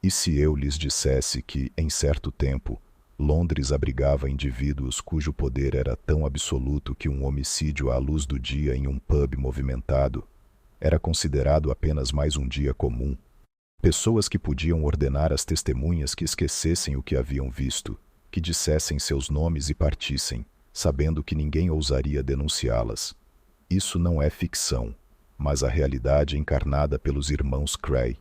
E se eu lhes dissesse que, em certo tempo, Londres abrigava indivíduos cujo poder era tão absoluto que um homicídio à luz do dia em um pub movimentado era considerado apenas mais um dia comum? Pessoas que podiam ordenar às testemunhas que esquecessem o que haviam visto, que dissessem seus nomes e partissem, sabendo que ninguém ousaria denunciá-las. Isso não é ficção, mas a realidade encarnada pelos irmãos Cray.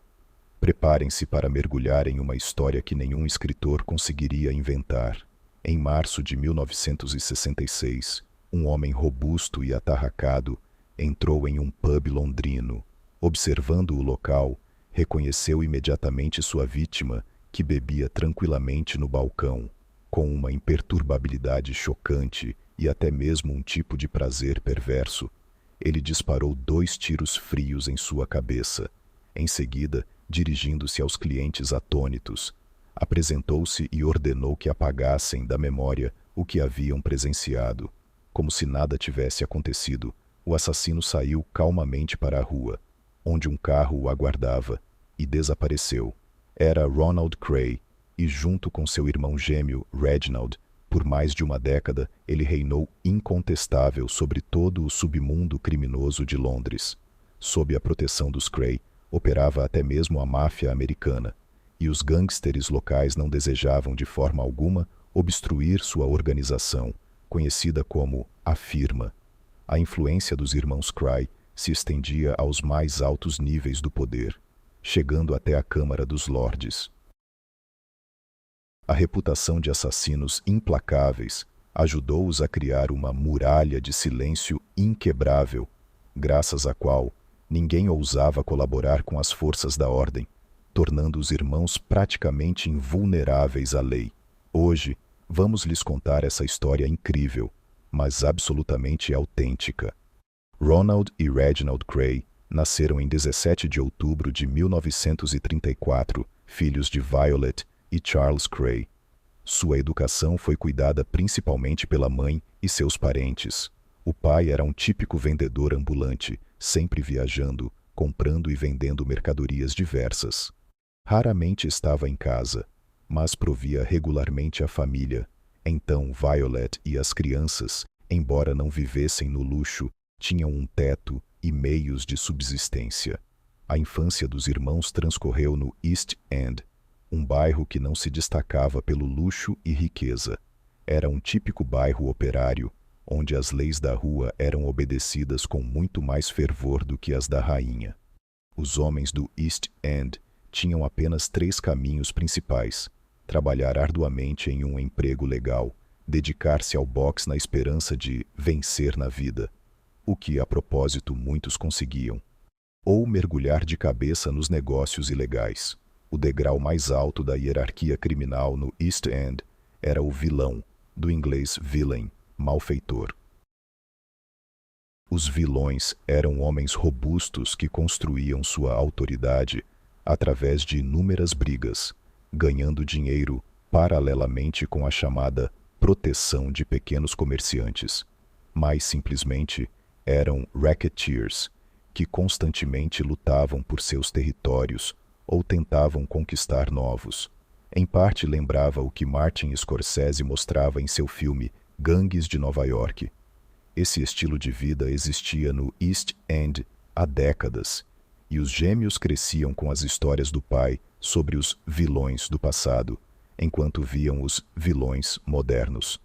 Preparem-se para mergulhar em uma história que nenhum escritor conseguiria inventar. Em março de 1966, um homem robusto e atarracado entrou em um pub londrino. Observando o local, reconheceu imediatamente sua vítima, que bebia tranquilamente no balcão, com uma imperturbabilidade chocante e até mesmo um tipo de prazer perverso. Ele disparou 2 tiros frios em sua cabeça. Em seguida, dirigindo-se aos clientes atônitos, apresentou-se e ordenou que apagassem da memória o que haviam presenciado. Como se nada tivesse acontecido, o assassino saiu calmamente para a rua, onde um carro o aguardava, e desapareceu. Era Ronald Cray, e junto com seu irmão gêmeo, Reginald, por mais de uma década, ele reinou incontestável sobre todo o submundo criminoso de Londres. Sob a proteção dos Cray, operava até mesmo a máfia americana, e os gangsters locais não desejavam de forma alguma obstruir sua organização, conhecida como a Firma. A influência dos irmãos Cray se estendia aos mais altos níveis do poder, chegando até a Câmara dos Lordes. A reputação de assassinos implacáveis ajudou-os a criar uma muralha de silêncio inquebrável, graças à qual ninguém ousava colaborar com as forças da ordem, tornando os irmãos praticamente invulneráveis à lei. Hoje, vamos lhes contar essa história incrível, mas absolutamente autêntica. Ronald e Reginald Cray nasceram em 17 de outubro de 1934, filhos de Violet e Charles Cray. Sua educação foi cuidada principalmente pela mãe e seus parentes. O pai era um típico vendedor ambulante, sempre viajando, comprando e vendendo mercadorias diversas. Raramente estava em casa, mas provia regularmente a família. Então Violet e as crianças, embora não vivessem no luxo, tinham um teto e meios de subsistência. A infância dos irmãos transcorreu no East End, um bairro que não se destacava pelo luxo e riqueza. Era um típico bairro operário, onde as leis da rua eram obedecidas com muito mais fervor do que as da rainha. Os homens do East End tinham apenas 3 caminhos principais: trabalhar arduamente em um emprego legal, dedicar-se ao boxe na esperança de vencer na vida, o que, a propósito, muitos conseguiam, ou mergulhar de cabeça nos negócios ilegais. O degrau mais alto da hierarquia criminal no East End era o vilão, do inglês villain, malfeitor. Os vilões eram homens robustos que construíam sua autoridade através de inúmeras brigas, ganhando dinheiro paralelamente com a chamada proteção de pequenos comerciantes. Mais simplesmente, eram racketeers, que constantemente lutavam por seus territórios ou tentavam conquistar novos. Em parte lembrava o que Martin Scorsese mostrava em seu filme Gangues de Nova York. Esse estilo de vida existia no East End há décadas, e os gêmeos cresciam com as histórias do pai sobre os vilões do passado, enquanto viam os vilões modernos.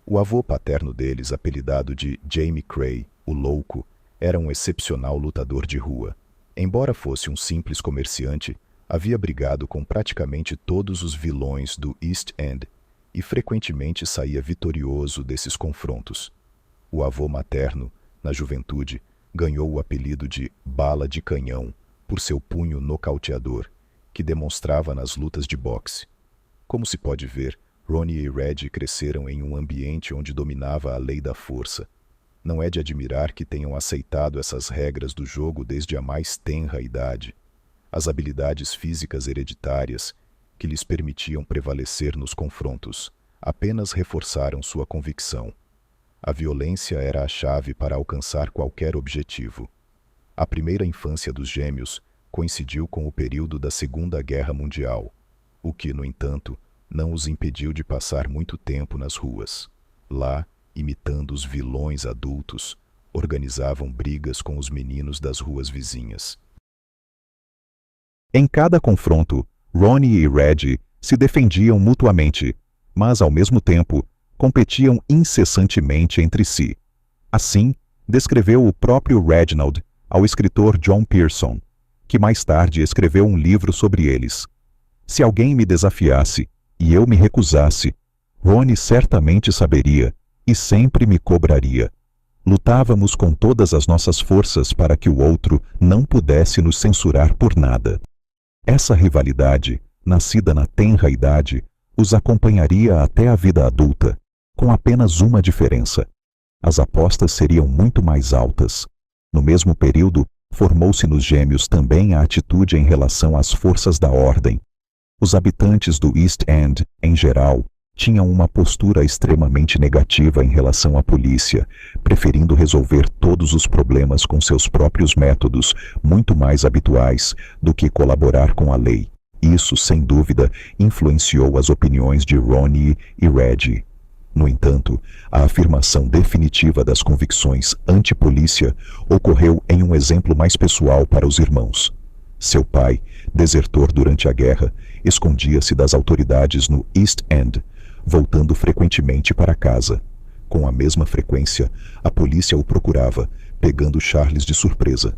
O avô paterno deles, apelidado de Jamie Cray, o Louco, era um excepcional lutador de rua. Embora fosse um simples comerciante, havia brigado com praticamente todos os vilões do East End e frequentemente saía vitorioso desses confrontos. O avô materno, na juventude, ganhou o apelido de Bala de Canhão por seu punho nocauteador, que demonstrava nas lutas de boxe. Como se pode ver, Ronnie e Reggie cresceram em um ambiente onde dominava a lei da força. Não é de admirar que tenham aceitado essas regras do jogo desde a mais tenra idade. As habilidades físicas hereditárias, que lhes permitiam prevalecer nos confrontos, apenas reforçaram sua convicção. A violência era a chave para alcançar qualquer objetivo. A primeira infância dos gêmeos coincidiu com o período da Segunda Guerra Mundial, o que, no entanto, não os impediu de passar muito tempo nas ruas. Lá, imitando os vilões adultos, organizavam brigas com os meninos das ruas vizinhas. Em cada confronto, Ronnie e Reggie se defendiam mutuamente, mas, ao mesmo tempo, competiam incessantemente entre si. Assim, descreveu o próprio Reginald ao escritor John Pearson, que mais tarde escreveu um livro sobre eles. Se alguém me desafiasse e eu me recusasse, Ronnie certamente saberia e sempre me cobraria. Lutávamos com todas as nossas forças para que o outro não pudesse nos censurar por nada. Essa rivalidade, nascida na tenra idade, os acompanharia até a vida adulta, com apenas uma diferença. As apostas seriam muito mais altas. No mesmo período, formou-se nos gêmeos também a atitude em relação às forças da ordem. Os habitantes do East End, em geral, tinham uma postura extremamente negativa em relação à polícia, preferindo resolver todos os problemas com seus próprios métodos, muito mais habituais do que colaborar com a lei. Isso, sem dúvida, influenciou as opiniões de Ronnie e Reggie. No entanto, a afirmação definitiva das convicções anti-polícia ocorreu em um exemplo mais pessoal para os irmãos. Seu pai, desertor durante a guerra, escondia-se das autoridades no East End, voltando frequentemente para casa. Com a mesma frequência, a polícia o procurava, pegando Charles de surpresa.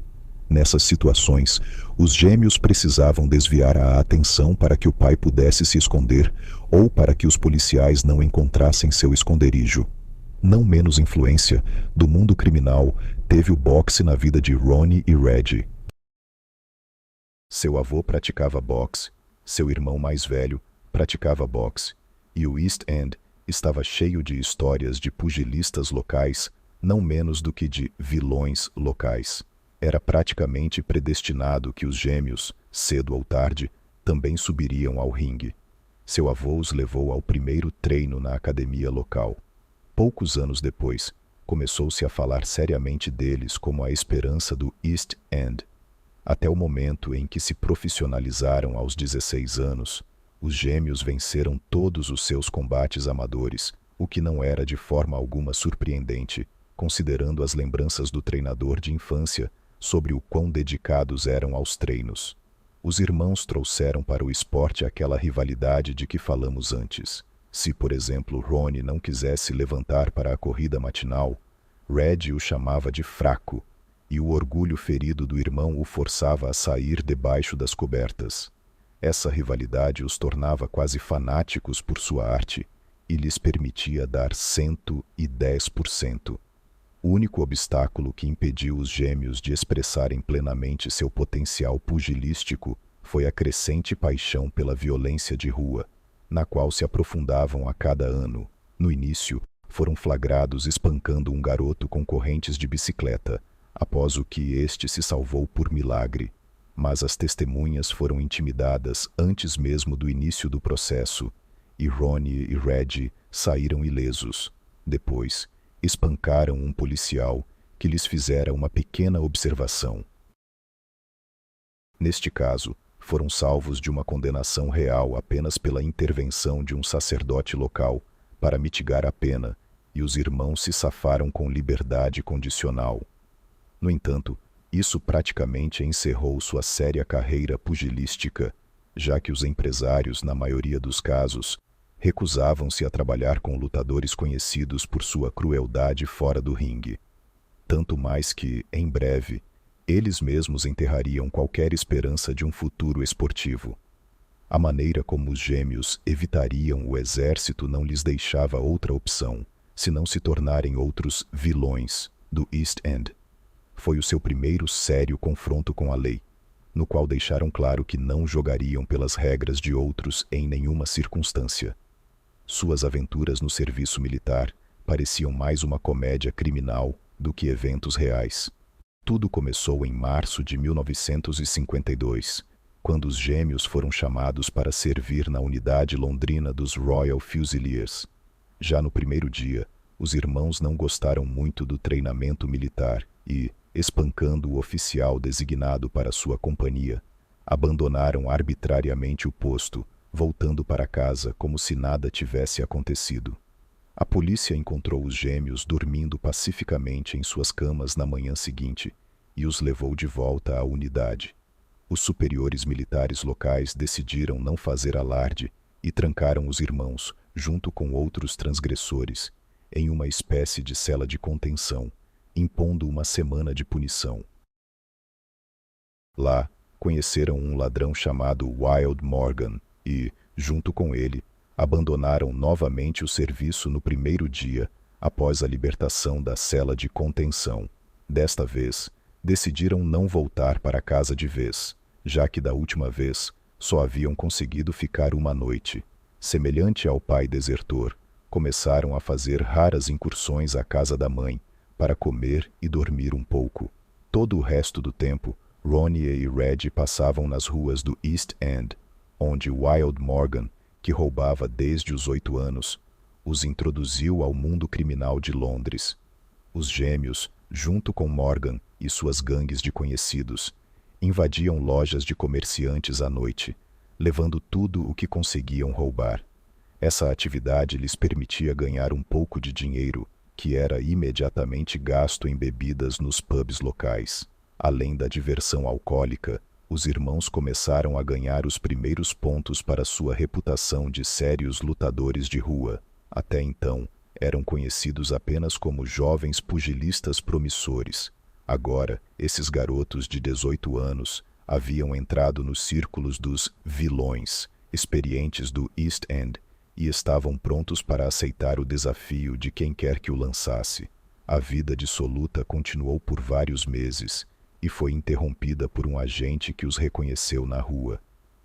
Nessas situações, os gêmeos precisavam desviar a atenção para que o pai pudesse se esconder ou para que os policiais não encontrassem seu esconderijo. Não menos influência do mundo criminal teve o boxe na vida de Ronnie e Reggie. Seu avô praticava boxe, seu irmão mais velho praticava boxe, e o East End estava cheio de histórias de pugilistas locais, não menos do que de vilões locais. Era praticamente predestinado que os gêmeos, cedo ou tarde, também subiriam ao ringue. Seu avô os levou ao primeiro treino na academia local. Poucos anos depois, começou-se a falar seriamente deles como a esperança do East End. Até o momento em que se profissionalizaram aos 16 anos, os gêmeos venceram todos os seus combates amadores, o que não era de forma alguma surpreendente, considerando as lembranças do treinador de infância sobre o quão dedicados eram aos treinos. Os irmãos trouxeram para o esporte aquela rivalidade de que falamos antes. Se, por exemplo, Ronnie não quisesse levantar para a corrida matinal, Reggie o chamava de fraco, e o orgulho ferido do irmão o forçava a sair debaixo das cobertas. Essa rivalidade os tornava quase fanáticos por sua arte e lhes permitia dar 110%. O único obstáculo que impediu os gêmeos de expressarem plenamente seu potencial pugilístico foi a crescente paixão pela violência de rua, na qual se aprofundavam a cada ano. No início, foram flagrados espancando um garoto com correntes de bicicleta, após o que este se salvou por milagre. Mas as testemunhas foram intimidadas antes mesmo do início do processo, e Ronnie e Reggie saíram ilesos. Depois, espancaram um policial que lhes fizera uma pequena observação. Neste caso, foram salvos de uma condenação real apenas pela intervenção de um sacerdote local para mitigar a pena, e os irmãos se safaram com liberdade condicional. No entanto, isso praticamente encerrou sua séria carreira pugilística, já que os empresários, na maioria dos casos, recusavam-se a trabalhar com lutadores conhecidos por sua crueldade fora do ringue. Tanto mais que, em breve, eles mesmos enterrariam qualquer esperança de um futuro esportivo. A maneira como os gêmeos evitariam o exército não lhes deixava outra opção, senão se tornarem outros vilões do East End. Foi o seu primeiro sério confronto com a lei, no qual deixaram claro que não jogariam pelas regras de outros em nenhuma circunstância. Suas aventuras no serviço militar pareciam mais uma comédia criminal do que eventos reais. Tudo começou em março de 1952, quando os gêmeos foram chamados para servir na unidade londrina dos Royal Fusiliers. Já no primeiro dia, os irmãos não gostaram muito do treinamento militar e, espancando o oficial designado para sua companhia, abandonaram arbitrariamente o posto, voltando para casa como se nada tivesse acontecido. A polícia encontrou os gêmeos dormindo pacificamente em suas camas na manhã seguinte e os levou de volta à unidade. Os superiores militares locais decidiram não fazer alarde e trancaram os irmãos, junto com outros transgressores, em uma espécie de cela de contenção, impondo uma semana de punição. Lá, conheceram um ladrão chamado Wild Morgan e, junto com ele, abandonaram novamente o serviço no primeiro dia após a libertação da cela de contenção. Desta vez, decidiram não voltar para casa de vez, já que da última vez só haviam conseguido ficar uma noite. Semelhante ao pai desertor, começaram a fazer raras incursões à casa da mãe para comer e dormir um pouco. Todo o resto do tempo, Ronnie e Red passavam nas ruas do East End, onde Wild Morgan, que roubava desde os 8 anos, os introduziu ao mundo criminal de Londres. Os gêmeos, junto com Morgan e suas gangues de conhecidos, invadiam lojas de comerciantes à noite, levando tudo o que conseguiam roubar. Essa atividade lhes permitia ganhar um pouco de dinheiro, que era imediatamente gasto em bebidas nos pubs locais. Além da diversão alcoólica, os irmãos começaram a ganhar os primeiros pontos para sua reputação de sérios lutadores de rua. Até então, eram conhecidos apenas como jovens pugilistas promissores. Agora, esses garotos de 18 anos haviam entrado nos círculos dos vilões, experientes do East End, e estavam prontos para aceitar o desafio de quem quer que o lançasse. A vida dissoluta continuou por vários meses e foi interrompida por um agente que os reconheceu na rua.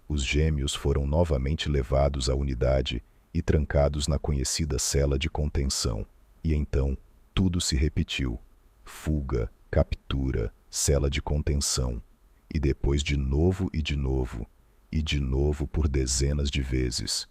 Os gêmeos foram novamente levados à unidade e trancados na conhecida cela de contenção. E então, tudo se repetiu. Fuga, captura, cela de contenção. E depois de novo e de novo, e de novo por dezenas de vezes.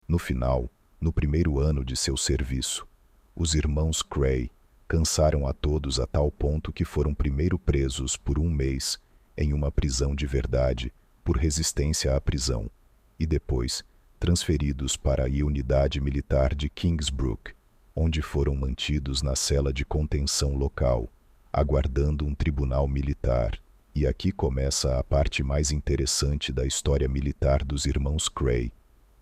No final, no primeiro ano de seu serviço, os irmãos Cray cansaram a todos a tal ponto que foram primeiro presos por 1 mês em uma prisão de verdade por resistência à prisão e depois transferidos para a unidade militar de Kingsbrook, onde foram mantidos na cela de contenção local, aguardando um tribunal militar. E aqui começa a parte mais interessante da história militar dos irmãos Cray,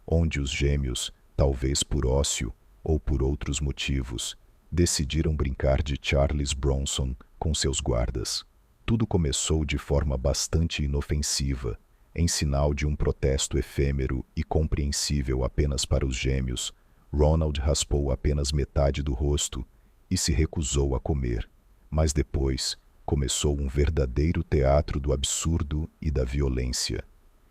onde os gêmeos, talvez por ócio ou por outros motivos, decidiram brincar de Charles Bronson com seus guardas. Tudo começou de forma bastante inofensiva, em sinal de um protesto efêmero e compreensível apenas para os gêmeos. Ronald raspou apenas metade do rosto e se recusou a comer. Mas depois começou um verdadeiro teatro do absurdo e da violência.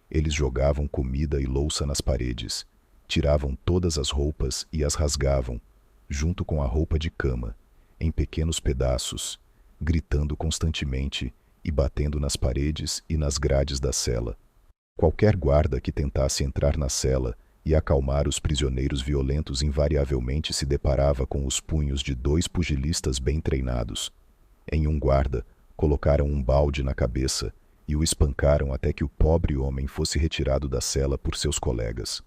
Eles jogavam comida e louça nas paredes, tiravam todas as roupas e as rasgavam, junto com a roupa de cama, em pequenos pedaços, gritando constantemente e batendo nas paredes e nas grades da cela. Qualquer guarda que tentasse entrar na cela e acalmar os prisioneiros violentos invariavelmente se deparava com os punhos de 2 pugilistas bem treinados. Em um guarda, colocaram um balde na cabeça e o espancaram até que o pobre homem fosse retirado da cela por seus colegas.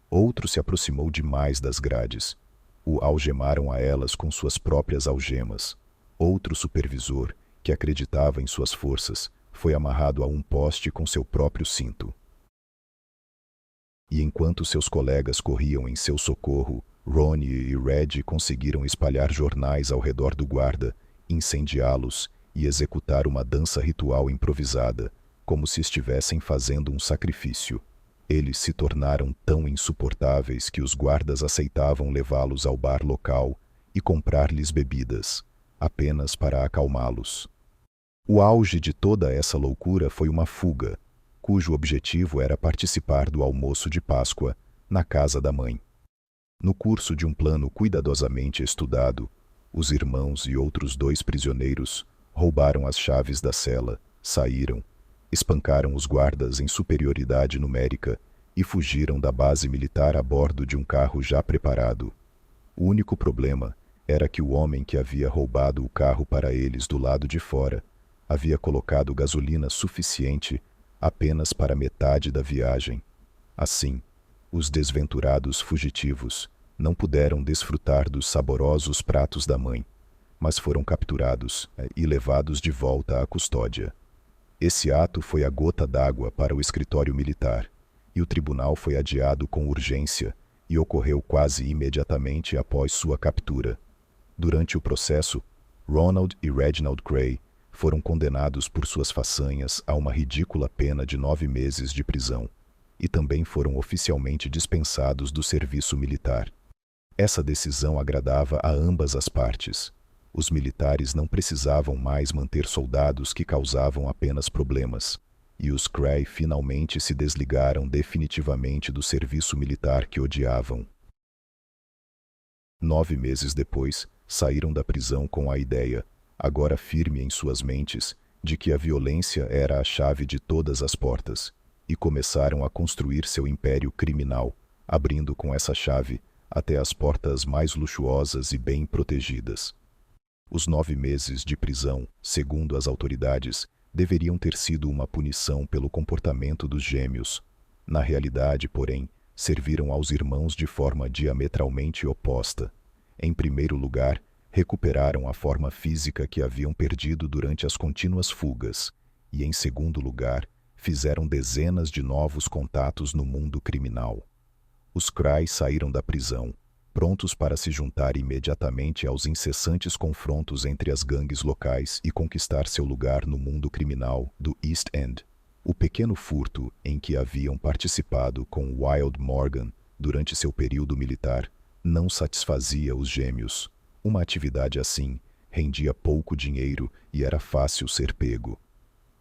Outro se aproximou demais das grades. O algemaram a elas com suas próprias algemas. Outro supervisor, que acreditava em suas forças, foi amarrado a um poste com seu próprio cinto. E enquanto seus colegas corriam em seu socorro, Ronnie e Red conseguiram espalhar jornais ao redor do guarda, incendiá-los e executar uma dança ritual improvisada, como se estivessem fazendo um sacrifício. Eles se tornaram tão insuportáveis que os guardas aceitavam levá-los ao bar local e comprar-lhes bebidas, apenas para acalmá-los. O auge de toda essa loucura foi uma fuga, cujo objetivo era participar do almoço de Páscoa na casa da mãe. No curso de um plano cuidadosamente estudado, os irmãos e outros 2 prisioneiros roubaram as chaves da cela, saíram, espancaram os guardas em superioridade numérica e fugiram da base militar a bordo de um carro já preparado. O único problema era que o homem que havia roubado o carro para eles do lado de fora havia colocado gasolina suficiente apenas para metade da viagem. Assim, os desventurados fugitivos não puderam desfrutar dos saborosos pratos da mãe, mas foram capturados e levados de volta à custódia. Esse ato foi a gota d'água para o escritório militar, e o tribunal foi adiado com urgência e ocorreu quase imediatamente após sua captura. Durante o processo, Ronald e Reginald Cray foram condenados por suas façanhas a uma ridícula pena de 9 meses de prisão, e também foram oficialmente dispensados do serviço militar. Essa decisão agradava a ambas as partes. Os militares não precisavam mais manter soldados que causavam apenas problemas, e os Cray finalmente se desligaram definitivamente do serviço militar que odiavam. 9 meses depois, saíram da prisão com a ideia, agora firme em suas mentes, de que a violência era a chave de todas as portas, e começaram a construir seu império criminal, abrindo com essa chave até as portas mais luxuosas e bem protegidas. Os 9 meses de prisão, segundo as autoridades, deveriam ter sido uma punição pelo comportamento dos gêmeos. Na realidade, porém, serviram aos irmãos de forma diametralmente oposta. Em primeiro lugar, recuperaram a forma física que haviam perdido durante as contínuas fugas, e em segundo lugar, fizeram dezenas de novos contatos no mundo criminal. Os Cray saíram da prisão, prontos para se juntar imediatamente aos incessantes confrontos entre as gangues locais e conquistar seu lugar no mundo criminal do East End. O pequeno furto em que haviam participado com Wild Morgan durante seu período militar não satisfazia os gêmeos. Uma atividade assim rendia pouco dinheiro e era fácil ser pego.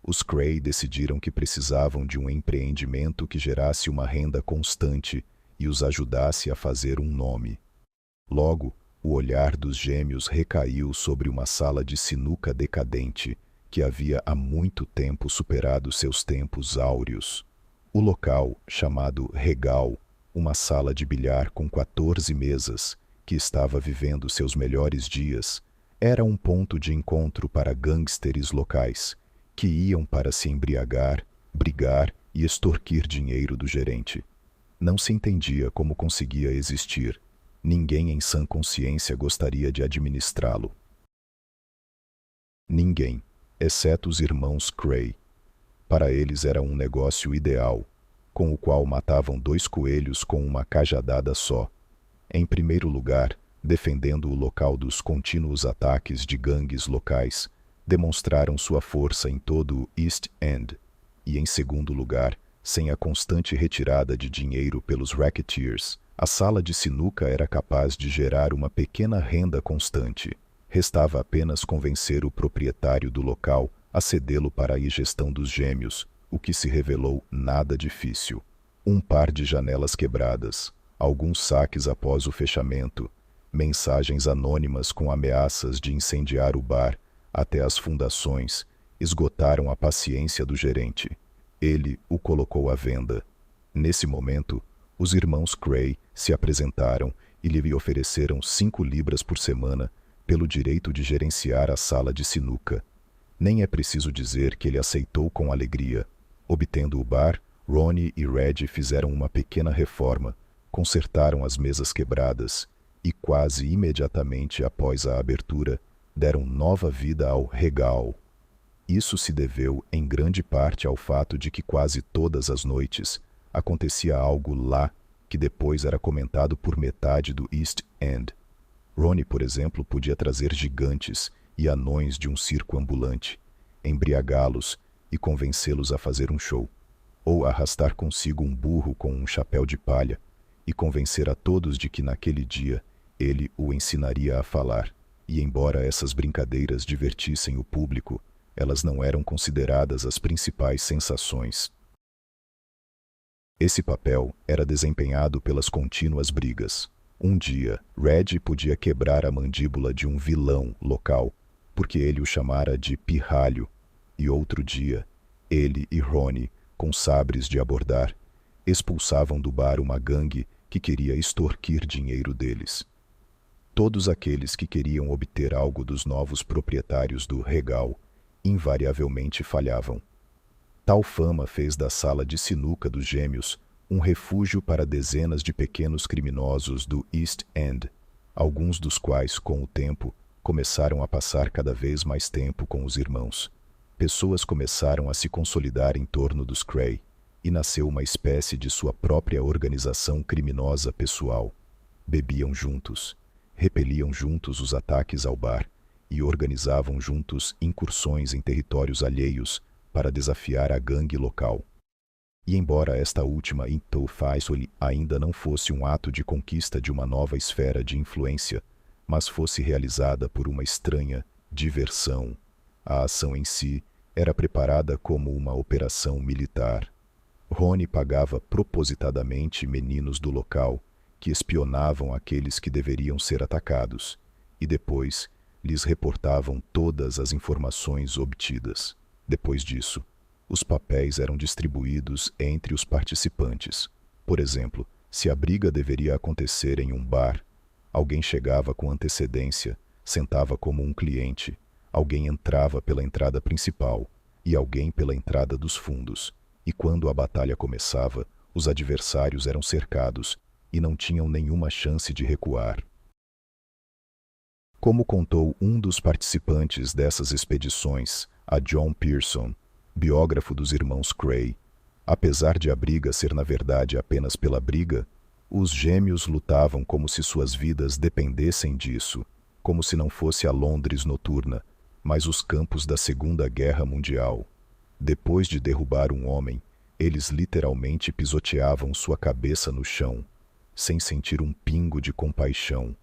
Os Cray decidiram que precisavam de um empreendimento que gerasse uma renda constante e os ajudasse a fazer um nome. Logo, o olhar dos gêmeos recaiu sobre uma sala de sinuca decadente que havia há muito tempo superado seus tempos áureos. O local, chamado Regal, uma sala de bilhar com 14 mesas, que estava vivendo seus melhores dias, era um ponto de encontro para gangsters locais, que iam para se embriagar, brigar e extorquir dinheiro do gerente. Não se entendia como conseguia existir. Ninguém em sã consciência gostaria de administrá-lo. Ninguém, exceto os irmãos Cray. Para eles era um negócio ideal, com o qual matavam 2 coelhos com uma cajadada só. Em primeiro lugar, defendendo o local dos contínuos ataques de gangues locais, demonstraram sua força em todo o East End, e em segundo lugar, sem a constante retirada de dinheiro pelos racketeers, a sala de sinuca era capaz de gerar uma pequena renda constante. Restava apenas convencer o proprietário do local a cedê-lo para a gestão dos gêmeos, o que se revelou nada difícil. Um par de janelas quebradas, alguns saques após o fechamento, mensagens anônimas com ameaças de incendiar o bar, até as fundações, esgotaram a paciência do gerente. Ele o colocou à venda. Nesse momento, os irmãos Cray se apresentaram e lhe ofereceram 5 libras por semana pelo direito de gerenciar a sala de sinuca. Nem é preciso dizer que ele aceitou com alegria. Obtendo o bar, Ronnie e Reg fizeram uma pequena reforma, consertaram as mesas quebradas e, quase imediatamente após a abertura, deram nova vida ao Regal. Isso se deveu em grande parte ao fato de que quase todas as noites acontecia algo lá que depois era comentado por metade do East End. Ronnie, por exemplo, podia trazer gigantes e anões de um circo ambulante, embriagá-los e convencê-los a fazer um show, ou arrastar consigo um burro com um chapéu de palha e convencer a todos de que naquele dia ele o ensinaria a falar. E embora essas brincadeiras divertissem o público, elas não eram consideradas as principais sensações. Esse papel era desempenhado pelas contínuas brigas. Um dia, Reg podia quebrar a mandíbula de um vilão local, porque ele o chamara de pirralho, e outro dia, ele e Ronnie, com sabres de abordar, expulsavam do bar uma gangue que queria extorquir dinheiro deles. Todos aqueles que queriam obter algo dos novos proprietários do regal invariavelmente falhavam. Tal fama fez da sala de sinuca dos gêmeos um refúgio para dezenas de pequenos criminosos do East End, alguns dos quais, com o tempo, começaram a passar cada vez mais tempo com os irmãos. Pessoas começaram a se consolidar em torno dos Cray, e nasceu uma espécie de sua própria organização criminosa pessoal. Bebiam juntos, repeliam juntos os ataques ao bar e organizavam juntos incursões em territórios alheios para desafiar a gangue local. E embora esta última Faisal ainda não fosse um ato de conquista de uma nova esfera de influência, mas fosse realizada por uma estranha diversão, a ação em si era preparada como uma operação militar. Ronnie pagava propositadamente meninos do local que espionavam aqueles que deveriam ser atacados, e depois lhes reportavam todas as informações obtidas. Depois disso, os papéis eram distribuídos entre os participantes. Por exemplo, se a briga deveria acontecer em um bar, alguém chegava com antecedência, sentava como um cliente, alguém entrava pela entrada principal e alguém pela entrada dos fundos, e quando a batalha começava, os adversários eram cercados e não tinham nenhuma chance de recuar. Como contou um dos participantes dessas expedições, a John Pearson, biógrafo dos irmãos Cray, apesar de a briga ser na verdade apenas pela briga, os gêmeos lutavam como se suas vidas dependessem disso, como se não fosse a Londres noturna, mas os campos da Segunda Guerra Mundial. Depois de derrubar um homem, eles literalmente pisoteavam sua cabeça no chão, sem sentir um pingo de compaixão.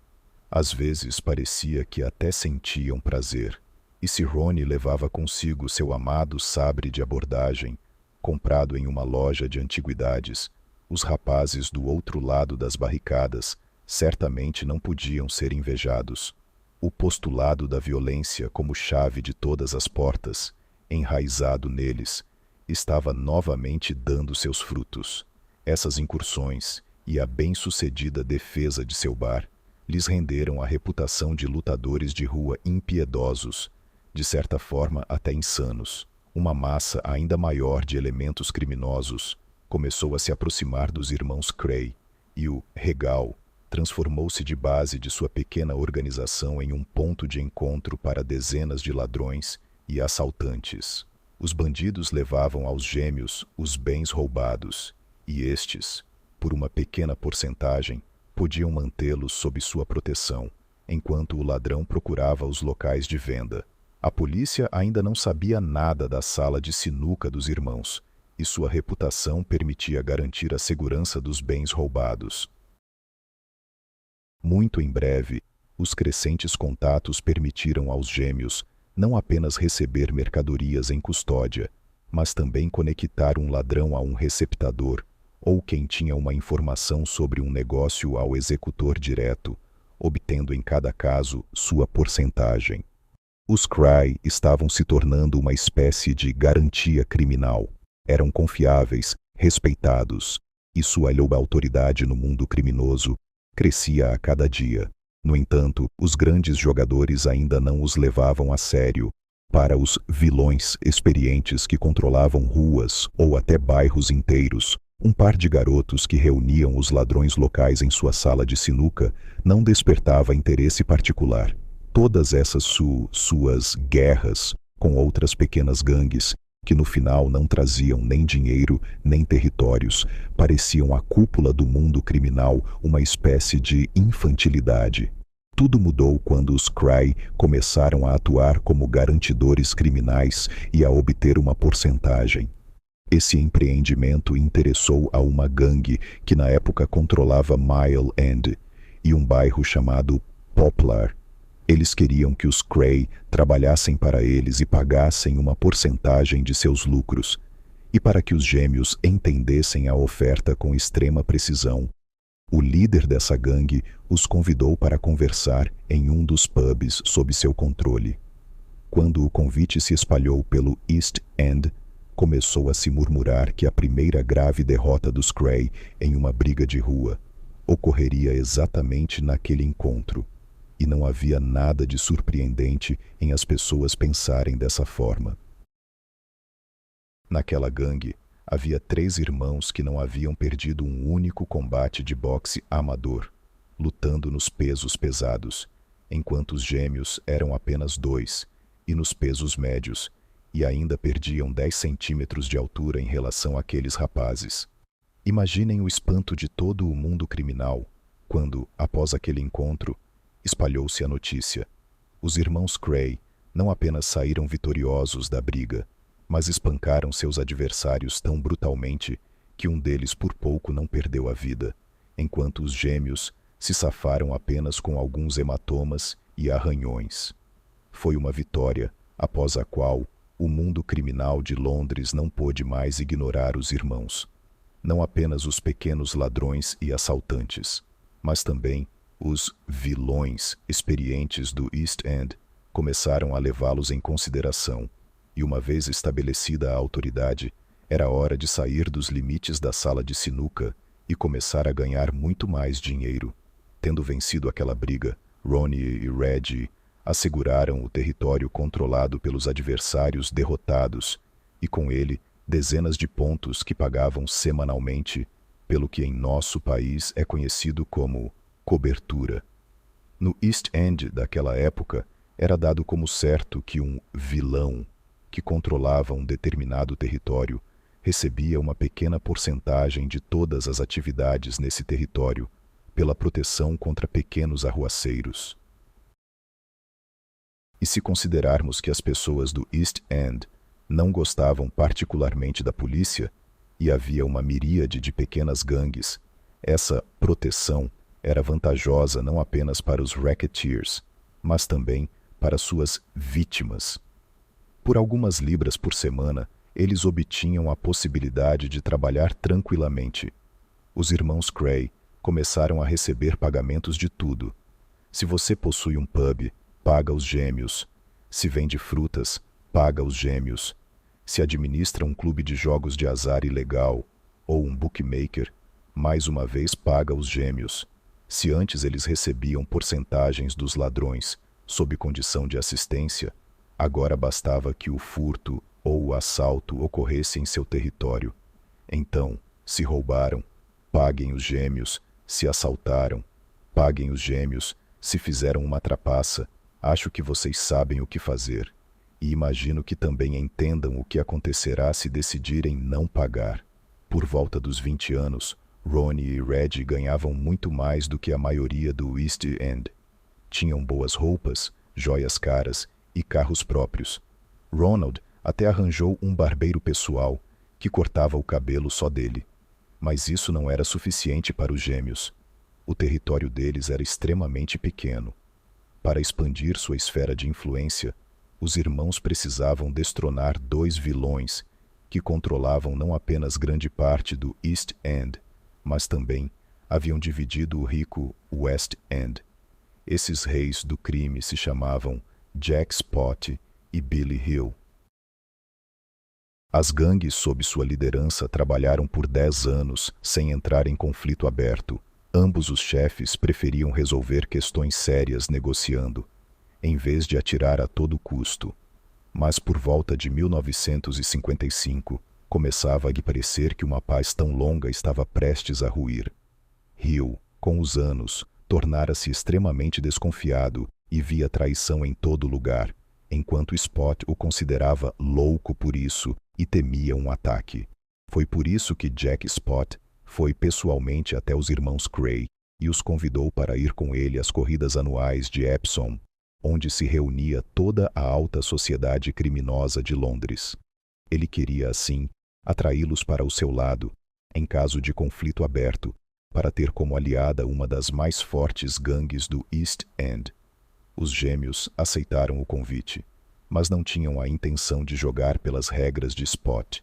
Às vezes parecia que até sentiam prazer. E se Ronnie levava consigo seu amado sabre de abordagem, comprado em uma loja de antiguidades, os rapazes do outro lado das barricadas certamente não podiam ser invejados. O postulado da violência como chave de todas as portas, enraizado neles, estava novamente dando seus frutos. Essas incursões e a bem-sucedida defesa de seu bar lhes renderam a reputação de lutadores de rua impiedosos, de certa forma até insanos. Uma massa ainda maior de elementos criminosos começou a se aproximar dos irmãos Cray, e o regal transformou-se de base de sua pequena organização em um ponto de encontro para dezenas de ladrões e assaltantes. Os bandidos levavam aos gêmeos os bens roubados, e estes, por uma pequena porcentagem, podiam mantê-los sob sua proteção, enquanto o ladrão procurava os locais de venda. A polícia ainda não sabia nada da sala de sinuca dos irmãos, e sua reputação permitia garantir a segurança dos bens roubados. Muito em breve, os crescentes contatos permitiram aos gêmeos não apenas receber mercadorias em custódia, mas também conectar um ladrão a um receptador, ou quem tinha uma informação sobre um negócio ao executor direto, obtendo em cada caso sua porcentagem. Os Cray estavam se tornando uma espécie de garantia criminal. Eram confiáveis, respeitados, e sua autoridade no mundo criminoso crescia a cada dia. No entanto, os grandes jogadores ainda não os levavam a sério. Para os vilões experientes que controlavam ruas ou até bairros inteiros, um par de garotos que reuniam os ladrões locais em sua sala de sinuca não despertava interesse particular. Todas essas suas guerras com outras pequenas gangues, que no final não traziam nem dinheiro nem territórios, pareciam a cúpula do mundo criminal, uma espécie de infantilidade. Tudo mudou quando os Cray começaram a atuar como garantidores criminais e a obter uma porcentagem. Esse empreendimento interessou a uma gangue que na época controlava Mile End e um bairro chamado Poplar. Eles queriam que os Cray trabalhassem para eles e pagassem uma porcentagem de seus lucros. E para que os gêmeos entendessem a oferta com extrema precisão, o líder dessa gangue os convidou para conversar em um dos pubs sob seu controle. Quando o convite se espalhou pelo East End, começou a se murmurar que a primeira grave derrota dos Cray em uma briga de rua ocorreria exatamente naquele encontro. e não havia nada de surpreendente em as pessoas pensarem dessa forma. Naquela gangue, havia 3 irmãos que não haviam perdido um único combate de boxe amador, lutando nos pesos pesados, enquanto os gêmeos eram apenas 2, e nos pesos médios, e ainda perdiam 10 centímetros de altura em relação àqueles rapazes. Imaginem o espanto de todo o mundo criminal, quando, após aquele encontro, espalhou-se a notícia. Os irmãos Cray não apenas saíram vitoriosos da briga, mas espancaram seus adversários tão brutalmente que um deles por pouco não perdeu a vida, enquanto os gêmeos se safaram apenas com alguns hematomas e arranhões. Foi uma vitória, após a qual o mundo criminal de Londres não pôde mais ignorar os irmãos. Não apenas os pequenos ladrões e assaltantes, mas também os vilões experientes do East End começaram a levá-los em consideração, e uma vez estabelecida a autoridade, era hora de sair dos limites da sala de sinuca e começar a ganhar muito mais dinheiro. Tendo vencido aquela briga, Ronnie e Reggie asseguraram o território controlado pelos adversários derrotados, e com ele dezenas de pontos que pagavam semanalmente, pelo que em nosso país é conhecido como cobertura. No East End daquela época, era dado como certo que um vilão que controlava um determinado território recebia uma pequena porcentagem de todas as atividades nesse território pela proteção contra pequenos arruaceiros. E se considerarmos que as pessoas do East End não gostavam particularmente da polícia e havia uma miríade de pequenas gangues, essa proteção era vantajosa não apenas para os racketeers, mas também para suas vítimas. Por algumas libras por semana, eles obtinham a possibilidade de trabalhar tranquilamente. Os irmãos Cray começaram a receber pagamentos de tudo. Se você possui um pub, paga os gêmeos. Se vende frutas, paga os gêmeos. Se administra um clube de jogos de azar ilegal ou um bookmaker, mais uma vez paga os gêmeos. Se antes eles recebiam porcentagens dos ladrões, sob condição de assistência, agora bastava que o furto ou o assalto ocorresse em seu território. Então, se roubaram, paguem os gêmeos. Se assaltaram, paguem os gêmeos. Se fizeram uma trapaça, acho que vocês sabem o que fazer. E imagino que também entendam o que acontecerá se decidirem não pagar. Por volta dos 20 anos, Ronnie e Reggie ganhavam muito mais do que a maioria do East End. Tinham boas roupas, joias caras e carros próprios. Ronald até arranjou um barbeiro pessoal que cortava o cabelo só dele. Mas isso não era suficiente para os gêmeos. O território deles era extremamente pequeno. Para expandir sua esfera de influência, os irmãos precisavam destronar 2 vilões que controlavam não apenas grande parte do East End, mas também haviam dividido o rico West End. Esses reis do crime se chamavam Jack Spot e Billy Hill. As gangues sob sua liderança trabalharam por 10 anos sem entrar em conflito aberto. Ambos os chefes preferiam resolver questões sérias negociando, em vez de atirar a todo custo. Mas por volta de 1955, começava a parecer que uma paz tão longa estava prestes a ruir. Hill, com os anos, tornara-se extremamente desconfiado e via traição em todo lugar, enquanto Spot o considerava louco por isso e temia um ataque. Foi por isso que Jack Spot foi pessoalmente até os irmãos Cray e os convidou para ir com ele às corridas anuais de Epsom, onde se reunia toda a alta sociedade criminosa de Londres. Ele queria, assim, atraí-los para o seu lado, em caso de conflito aberto, para ter como aliada uma das mais fortes gangues do East End. Os gêmeos aceitaram o convite, mas não tinham a intenção de jogar pelas regras de Spot.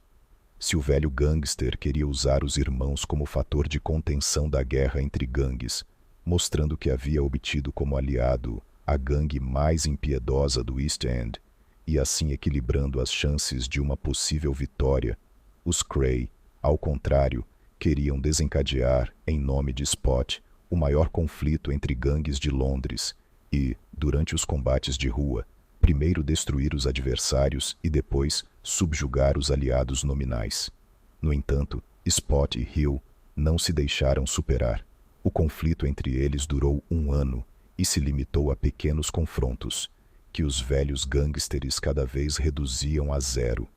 Se o velho gangster queria usar os irmãos como fator de contenção da guerra entre gangues, mostrando que havia obtido como aliado a gangue mais impiedosa do East End, e assim equilibrando as chances de uma possível vitória, os Cray, ao contrário, queriam desencadear, em nome de Spot, o maior conflito entre gangues de Londres, e, durante os combates de rua, primeiro destruir os adversários e depois subjugar os aliados nominais. No entanto, Spot e Hill não se deixaram superar. O conflito entre eles durou 1 ano e se limitou a pequenos confrontos, que os velhos gangsters cada vez reduziam a zero.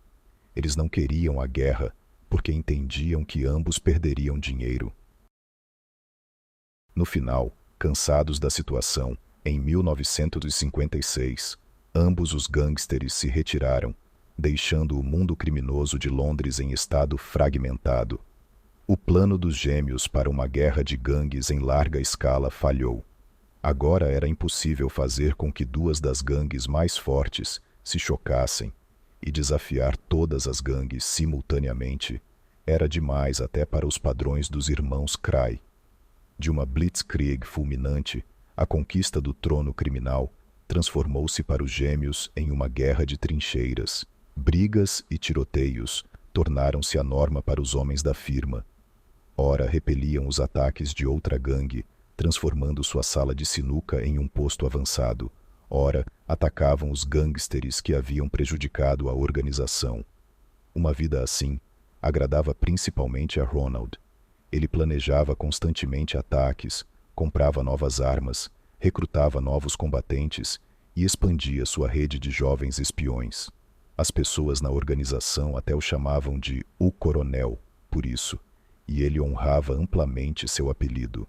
Eles não queriam a guerra porque entendiam que ambos perderiam dinheiro. No final, cansados da situação, em 1956, ambos os gangsters se retiraram, deixando o mundo criminoso de Londres em estado fragmentado. O plano dos gêmeos para uma guerra de gangues em larga escala falhou. Agora era impossível fazer com que duas das gangues mais fortes se chocassem, e desafiar todas as gangues simultaneamente era demais até para os padrões dos irmãos Kray. De uma blitzkrieg fulminante, a conquista do trono criminal transformou-se para os gêmeos em uma guerra de trincheiras. Brigas e tiroteios tornaram-se a norma para os homens da firma. Ora repeliam os ataques de outra gangue, transformando sua sala de sinuca em um posto avançado. Ora atacavam os gangsters que haviam prejudicado a organização. Uma vida assim agradava principalmente a Ronald. Ele planejava constantemente ataques, comprava novas armas, recrutava novos combatentes e expandia sua rede de jovens espiões. As pessoas na organização até o chamavam de "o Coronel", por isso, e ele honrava amplamente seu apelido.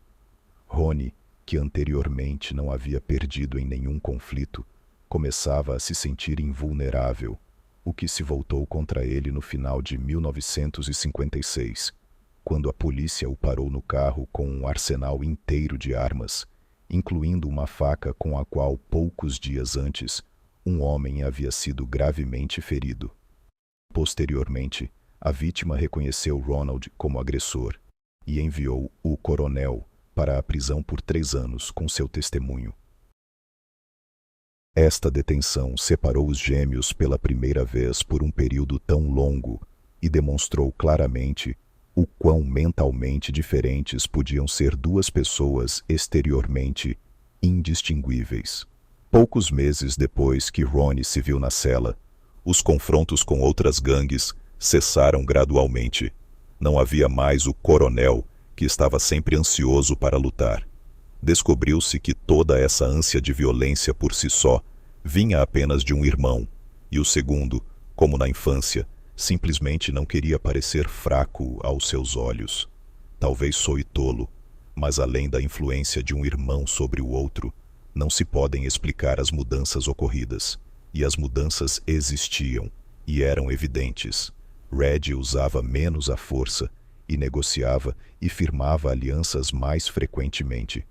Ronnie, que anteriormente não havia perdido em nenhum conflito, começava a se sentir invulnerável, o que se voltou contra ele no final de 1956, quando a polícia o parou no carro com um arsenal inteiro de armas, incluindo uma faca com a qual, poucos dias antes, um homem havia sido gravemente ferido. Posteriormente, a vítima reconheceu Ronald como agressor e enviou o coronel para a prisão por 3 anos com seu testemunho. Esta detenção separou os gêmeos pela primeira vez por um período tão longo e demonstrou claramente o quão mentalmente diferentes podiam ser duas pessoas exteriormente indistinguíveis. Poucos meses depois que Ronnie se viu na cela, os confrontos com outras gangues cessaram gradualmente. Não havia mais o coronel, que estava sempre ansioso para lutar. Descobriu-se que toda essa ânsia de violência por si só vinha apenas de um irmão, e o segundo, como na infância, simplesmente não queria parecer fraco aos seus olhos. Talvez soe tolo, mas além da influência de um irmão sobre o outro, não se podem explicar as mudanças ocorridas. E as mudanças existiam, e eram evidentes. Red usava menos a força, e negociava e firmava alianças mais frequentemente.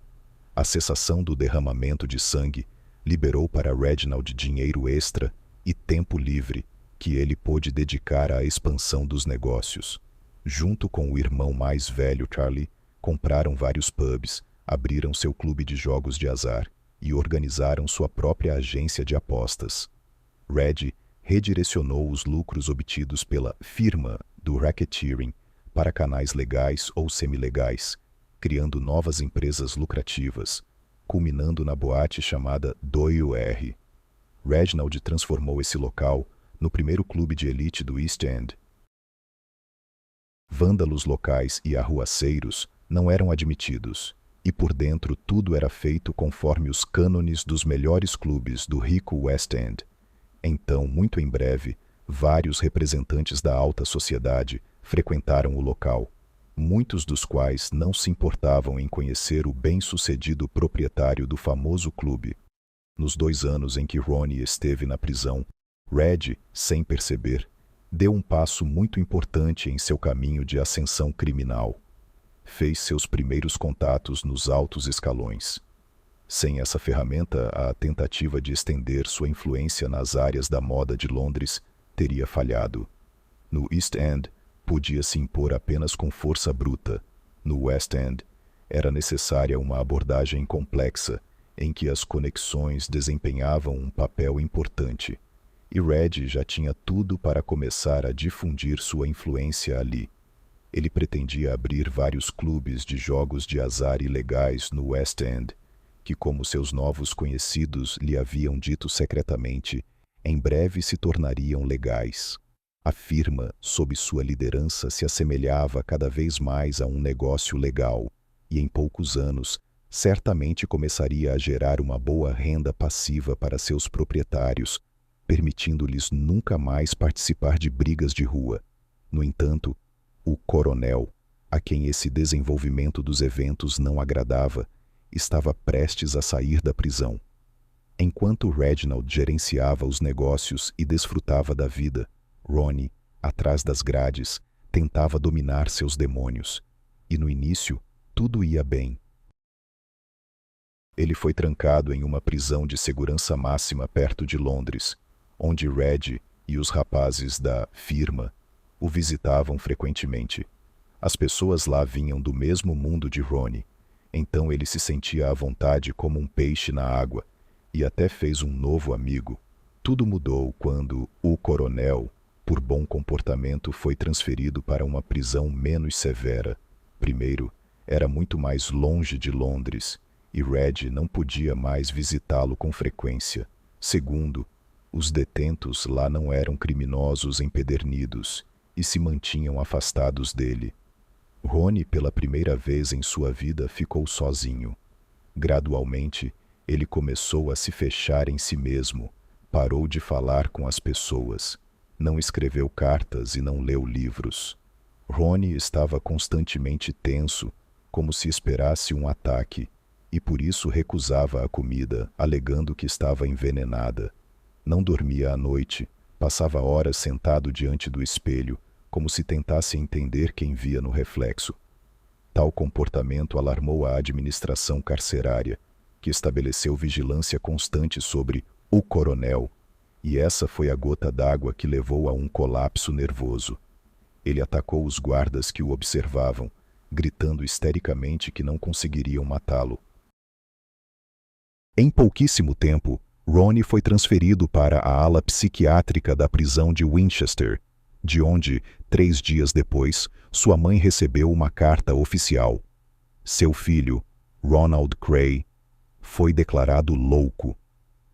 A cessação do derramamento de sangue liberou para Reginald dinheiro extra e tempo livre, que ele pôde dedicar à expansão dos negócios. Junto com o irmão mais velho, Charlie, compraram vários pubs, abriram seu clube de jogos de azar e organizaram sua própria agência de apostas. Red redirecionou os lucros obtidos pela firma do racketeering para canais legais ou semilegais, criando novas empresas lucrativas, culminando na boate chamada Doyle R. Reginald transformou esse local no primeiro clube de elite do East End. Vândalos locais e arruaceiros não eram admitidos, e por dentro tudo era feito conforme os cânones dos melhores clubes do rico West End. Então, muito em breve, vários representantes da alta sociedade frequentaram o local, muitos dos quais não se importavam em conhecer o bem-sucedido proprietário do famoso clube. Nos 2 anos em que Ronnie esteve na prisão, Red, sem perceber, deu um passo muito importante em seu caminho de ascensão criminal. Fez seus primeiros contatos nos altos escalões. Sem essa ferramenta, a tentativa de estender sua influência nas áreas da moda de Londres teria falhado. No East End, podia se impor apenas com força bruta. No West End, era necessária uma abordagem complexa, em que as conexões desempenhavam um papel importante. E Red já tinha tudo para começar a difundir sua influência ali. Ele pretendia abrir vários clubes de jogos de azar ilegais no West End, que, como seus novos conhecidos lhe haviam dito secretamente, em breve se tornariam legais. A firma, sob sua liderança, se assemelhava cada vez mais a um negócio legal, e em poucos anos, certamente começaria a gerar uma boa renda passiva para seus proprietários, permitindo-lhes nunca mais participar de brigas de rua. No entanto, o coronel, a quem esse desenvolvimento dos eventos não agradava, estava prestes a sair da prisão. Enquanto Reginald gerenciava os negócios e desfrutava da vida, Ronnie, atrás das grades, tentava dominar seus demônios. E no início, tudo ia bem. Ele foi trancado em uma prisão de segurança máxima perto de Londres, onde Reg e os rapazes da firma o visitavam frequentemente. As pessoas lá vinham do mesmo mundo de Ronnie, então ele se sentia à vontade como um peixe na água, e até fez um novo amigo. Tudo mudou quando o coronel, por bom comportamento, foi transferido para uma prisão menos severa. Primeiro, era muito mais longe de Londres, e Reg não podia mais visitá-lo com frequência. Segundo, os detentos lá não eram criminosos empedernidos e se mantinham afastados dele. Ronnie, pela primeira vez em sua vida, ficou sozinho. Gradualmente, ele começou a se fechar em si mesmo, parou de falar com as pessoas, não escreveu cartas e não leu livros. Ronnie estava constantemente tenso, como se esperasse um ataque, e por isso recusava a comida, alegando que estava envenenada. Não dormia à noite, passava horas sentado diante do espelho, como se tentasse entender quem via no reflexo. Tal comportamento alarmou a administração carcerária, que estabeleceu vigilância constante sobre o coronel, e essa foi a gota d'água que levou a um colapso nervoso. Ele atacou os guardas que o observavam, gritando histericamente que não conseguiriam matá-lo. Em pouquíssimo tempo, Ronnie foi transferido para a ala psiquiátrica da prisão de Winchester, de onde, 3 dias depois, sua mãe recebeu uma carta oficial. Seu filho, Ronald Cray, foi declarado louco.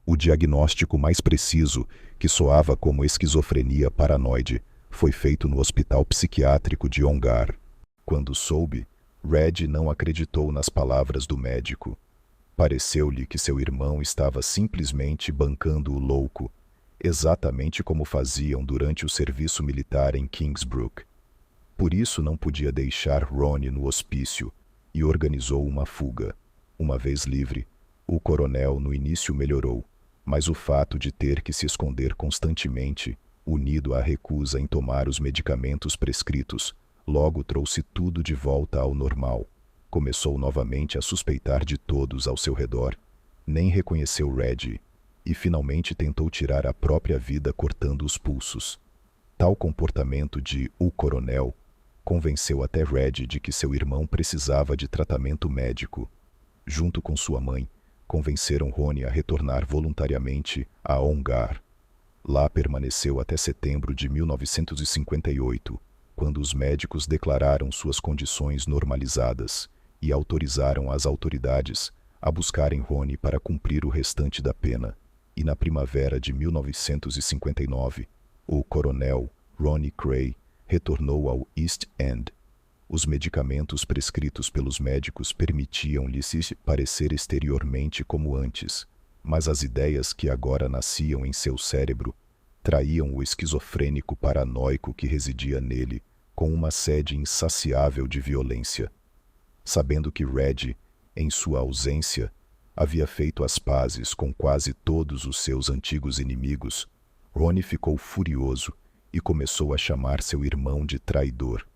O diagnóstico mais preciso, que soava como esquizofrenia paranoide, foi feito no hospital psiquiátrico de Ongar. Quando soube, Reg não acreditou nas palavras do médico. Pareceu-lhe que seu irmão estava simplesmente bancando o louco, exatamente como faziam durante o serviço militar em Kingsbrook. Por isso não podia deixar Ronnie no hospício e organizou uma fuga. Uma vez livre, o coronel no início melhorou, mas o fato de ter que se esconder constantemente, unido à recusa em tomar os medicamentos prescritos, logo trouxe tudo de volta ao normal. Começou novamente a suspeitar de todos ao seu redor, nem reconheceu Reg, e finalmente tentou tirar a própria vida cortando os pulsos. Tal comportamento de o coronel convenceu até Reg de que seu irmão precisava de tratamento médico. Junto com sua mãe, convenceram Ronnie a retornar voluntariamente a Ongar. Lá permaneceu até setembro de 1958, quando os médicos declararam suas condições normalizadas e autorizaram as autoridades a buscarem Ronnie para cumprir o restante da pena. E na primavera de 1959, o coronel Ronnie Cray retornou ao East End. Os medicamentos prescritos pelos médicos permitiam-lhe se parecer exteriormente como antes, mas as ideias que agora nasciam em seu cérebro traíam o esquizofrênico paranoico que residia nele com uma sede insaciável de violência. Sabendo que Reg, em sua ausência, havia feito as pazes com quase todos os seus antigos inimigos, Ronnie ficou furioso e começou a chamar seu irmão de traidor.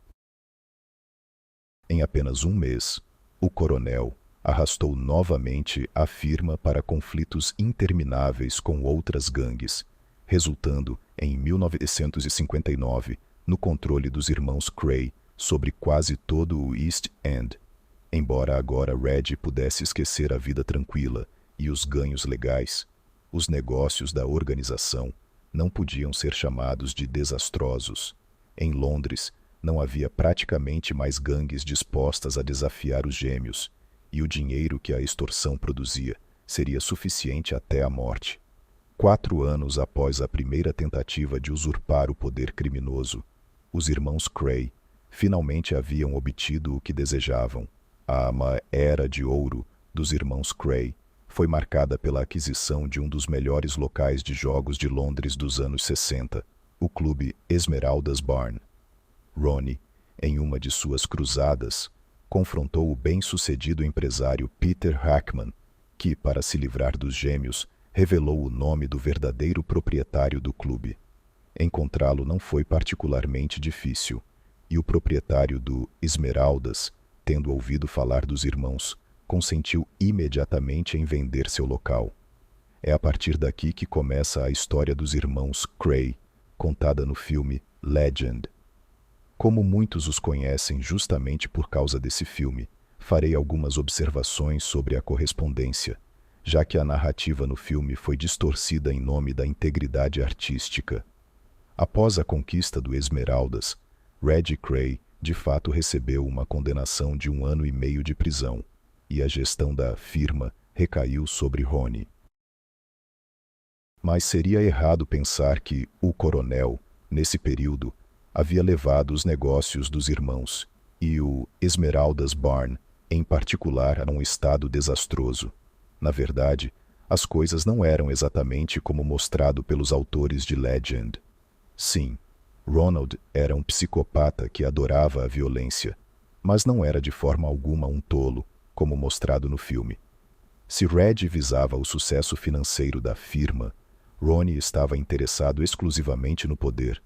Em apenas um mês, o coronel arrastou novamente a firma para conflitos intermináveis com outras gangues, resultando, em 1959, no controle dos irmãos Cray sobre quase todo o East End. Embora agora Reg pudesse esquecer a vida tranquila e os ganhos legais, os negócios da organização não podiam ser chamados de desastrosos. Em Londres, não havia praticamente mais gangues dispostas a desafiar os gêmeos, e o dinheiro que a extorsão produzia seria suficiente até a morte. 4 anos após a primeira tentativa de usurpar o poder criminoso, os irmãos Cray finalmente haviam obtido o que desejavam. A era de ouro dos irmãos Cray foi marcada pela aquisição de um dos melhores locais de jogos de Londres dos anos 60, o clube Esmeralda's Barn. Ronnie, em uma de suas cruzadas, confrontou o bem-sucedido empresário Peter Hackman, que, para se livrar dos gêmeos, revelou o nome do verdadeiro proprietário do clube. Encontrá-lo não foi particularmente difícil, e o proprietário do Esmeraldas, tendo ouvido falar dos irmãos, consentiu imediatamente em vender seu local. É a partir daqui que começa a história dos irmãos Cray, contada no filme Legend. Como muitos os conhecem justamente por causa desse filme, farei algumas observações sobre a correspondência, já que a narrativa no filme foi distorcida em nome da integridade artística. Após a conquista do Esmeraldas, Reggie Cray de fato recebeu uma condenação de 1 ano e meio de prisão, e a gestão da firma recaiu sobre Ronnie. Mas seria errado pensar que o coronel, nesse período, havia levado os negócios dos irmãos e o Esmeralda's Barn, em particular, a um estado desastroso. Na verdade, as coisas não eram exatamente como mostrado pelos autores de Legend. Sim, Ronald era um psicopata que adorava a violência, mas não era de forma alguma um tolo, como mostrado no filme. Se Red visava o sucesso financeiro da firma, Ronnie estava interessado exclusivamente no poder.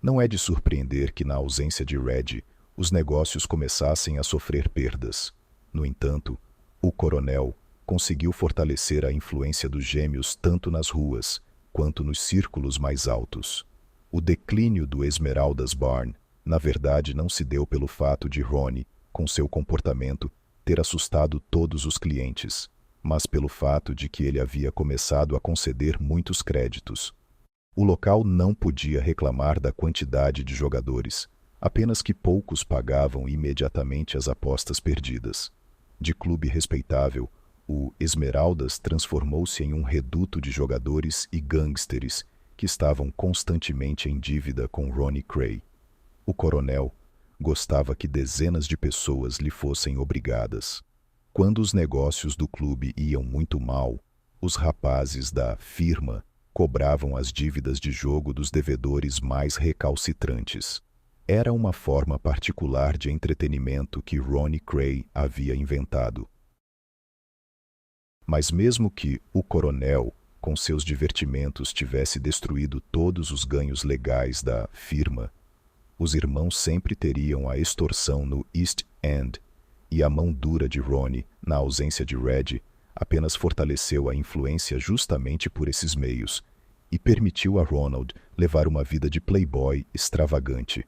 Não é de surpreender que, na ausência de Red, os negócios começassem a sofrer perdas. No entanto, o coronel conseguiu fortalecer a influência dos gêmeos tanto nas ruas quanto nos círculos mais altos. O declínio do Esmeralda's Barn, na verdade, não se deu pelo fato de Ronnie, com seu comportamento, ter assustado todos os clientes, mas pelo fato de que ele havia começado a conceder muitos créditos. O local não podia reclamar da quantidade de jogadores, apenas que poucos pagavam imediatamente as apostas perdidas. De clube respeitável, o Esmeraldas transformou-se em um reduto de jogadores e gangsters que estavam constantemente em dívida com Ronnie Cray. O coronel gostava que dezenas de pessoas lhe fossem obrigadas. Quando os negócios do clube iam muito mal, os rapazes da firma cobravam as dívidas de jogo dos devedores mais recalcitrantes. Era uma forma particular de entretenimento que Ronnie Cray havia inventado. Mas mesmo que o coronel, com seus divertimentos, tivesse destruído todos os ganhos legais da firma, os irmãos sempre teriam a extorsão no East End, e a mão dura de Ronnie, na ausência de Red, apenas fortaleceu a influência justamente por esses meios e permitiu a Ronald levar uma vida de playboy extravagante.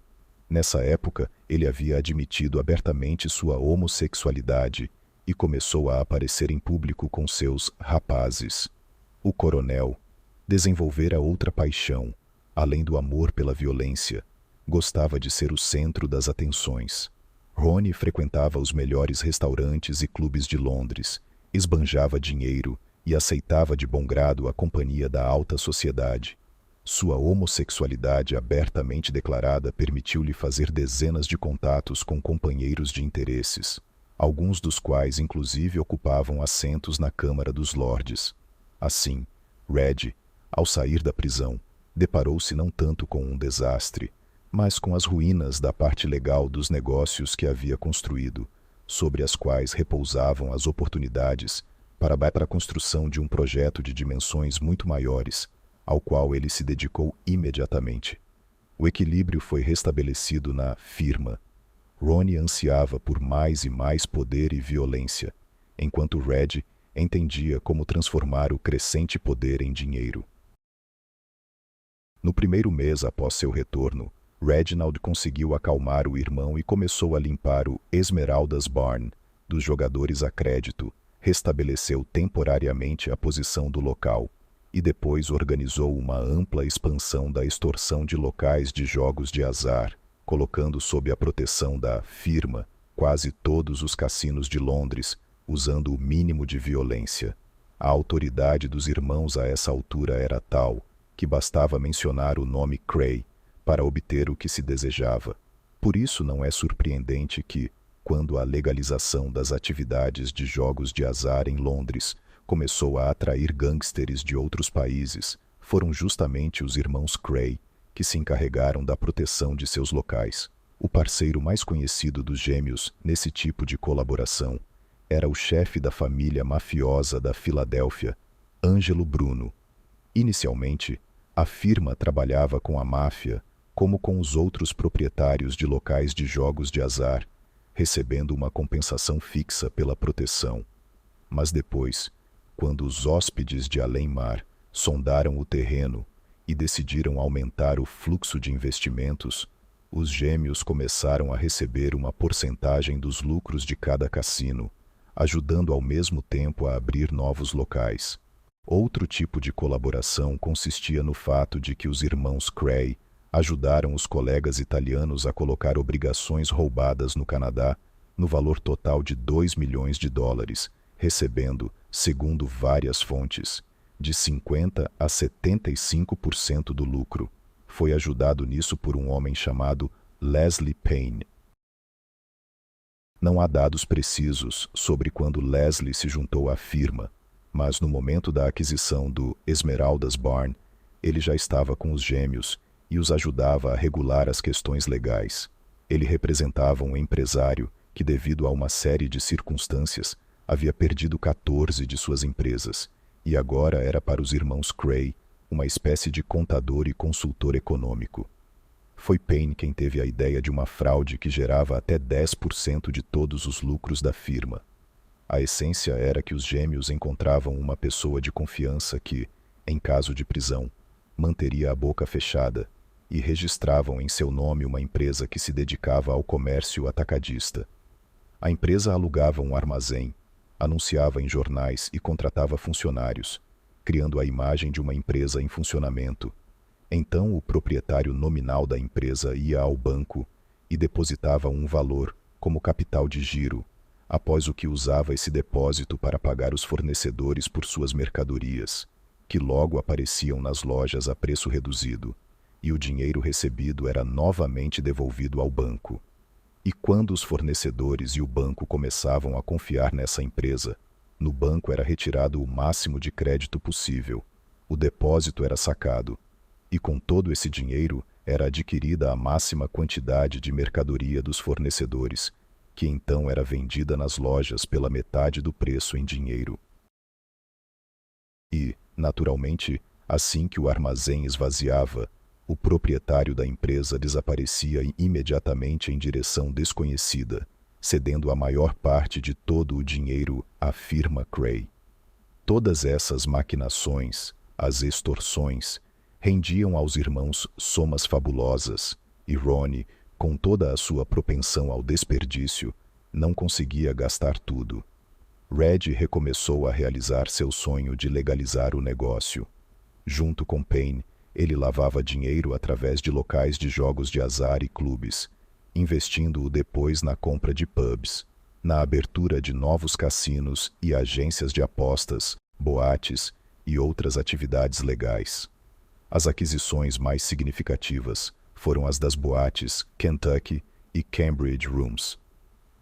Nessa época, ele havia admitido abertamente sua homossexualidade e começou a aparecer em público com seus rapazes. O coronel desenvolvera outra paixão, além do amor pela violência. Gostava de ser o centro das atenções. Ronnie frequentava os melhores restaurantes e clubes de Londres, esbanjava dinheiro e aceitava de bom grado a companhia da alta sociedade. Sua homossexualidade abertamente declarada permitiu-lhe fazer dezenas de contatos com companheiros de interesses, alguns dos quais inclusive ocupavam assentos na Câmara dos Lordes. Assim, Red, ao sair da prisão, deparou-se não tanto com um desastre, mas com as ruínas da parte legal dos negócios que havia construído, sobre as quais repousavam as oportunidades para a construção de um projeto de dimensões muito maiores, ao qual ele se dedicou imediatamente. O equilíbrio foi restabelecido na firma. Ronnie ansiava por mais e mais poder e violência, enquanto Red entendia como transformar o crescente poder em dinheiro. No primeiro mês após seu retorno, Reginald conseguiu acalmar o irmão e começou a limpar o Esmeralda's Barn dos jogadores a crédito, restabeleceu temporariamente a posição do local e depois organizou uma ampla expansão da extorsão de locais de jogos de azar, colocando sob a proteção da firma quase todos os cassinos de Londres, usando o mínimo de violência. A autoridade dos irmãos a essa altura era tal que bastava mencionar o nome Cray para obter o que se desejava. Por isso não é surpreendente que, quando a legalização das atividades de jogos de azar em Londres começou a atrair gangsters de outros países, foram justamente os irmãos Cray que se encarregaram da proteção de seus locais. O parceiro mais conhecido dos gêmeos nesse tipo de colaboração era o chefe da família mafiosa da Filadélfia, Ângelo Bruno. Inicialmente, a firma trabalhava com a máfia como com os outros proprietários de locais de jogos de azar, recebendo uma compensação fixa pela proteção. Mas depois, quando os hóspedes de além-mar sondaram o terreno e decidiram aumentar o fluxo de investimentos, os gêmeos começaram a receber uma porcentagem dos lucros de cada cassino, ajudando ao mesmo tempo a abrir novos locais. Outro tipo de colaboração consistia no fato de que os irmãos Cray ajudaram os colegas italianos a colocar obrigações roubadas no Canadá no valor total de $2 milhões, recebendo, segundo várias fontes, de 50% a 75% do lucro. Foi ajudado nisso por um homem chamado Leslie Payne. Não há dados precisos sobre quando Leslie se juntou à firma, mas no momento da aquisição do Esmeraldas Barn, ele já estava com os gêmeos e os ajudava a regular as questões legais. Ele representava um empresário que, devido a uma série de circunstâncias, havia perdido 14 de suas empresas, e agora era para os irmãos Cray uma espécie de contador e consultor econômico. Foi Payne quem teve a ideia de uma fraude que gerava até 10% de todos os lucros da firma. A essência era que os gêmeos encontravam uma pessoa de confiança que, em caso de prisão, manteria a boca fechada e registravam em seu nome uma empresa que se dedicava ao comércio atacadista. A empresa alugava um armazém, anunciava em jornais e contratava funcionários, criando a imagem de uma empresa em funcionamento. Então o proprietário nominal da empresa ia ao banco e depositava um valor como capital de giro, após o que usava esse depósito para pagar os fornecedores por suas mercadorias, que logo apareciam nas lojas a preço reduzido, e o dinheiro recebido era novamente devolvido ao banco. E quando os fornecedores e o banco começavam a confiar nessa empresa, no banco era retirado o máximo de crédito possível, o depósito era sacado, e com todo esse dinheiro era adquirida a máxima quantidade de mercadoria dos fornecedores, que então era vendida nas lojas pela metade do preço em dinheiro. E, naturalmente, assim que o armazém esvaziava, o proprietário da empresa desaparecia imediatamente em direção desconhecida, cedendo a maior parte de todo o dinheiro à firma Cray. Todas essas maquinações, as extorsões, rendiam aos irmãos somas fabulosas, e Ronnie, com toda a sua propensão ao desperdício, não conseguia gastar tudo. Red recomeçou a realizar seu sonho de legalizar o negócio. Junto com Payne, ele lavava dinheiro através de locais de jogos de azar e clubes, investindo-o depois na compra de pubs, na abertura de novos cassinos e agências de apostas, boates e outras atividades legais. As aquisições mais significativas foram as das boates Kentucky e Cambridge Rooms.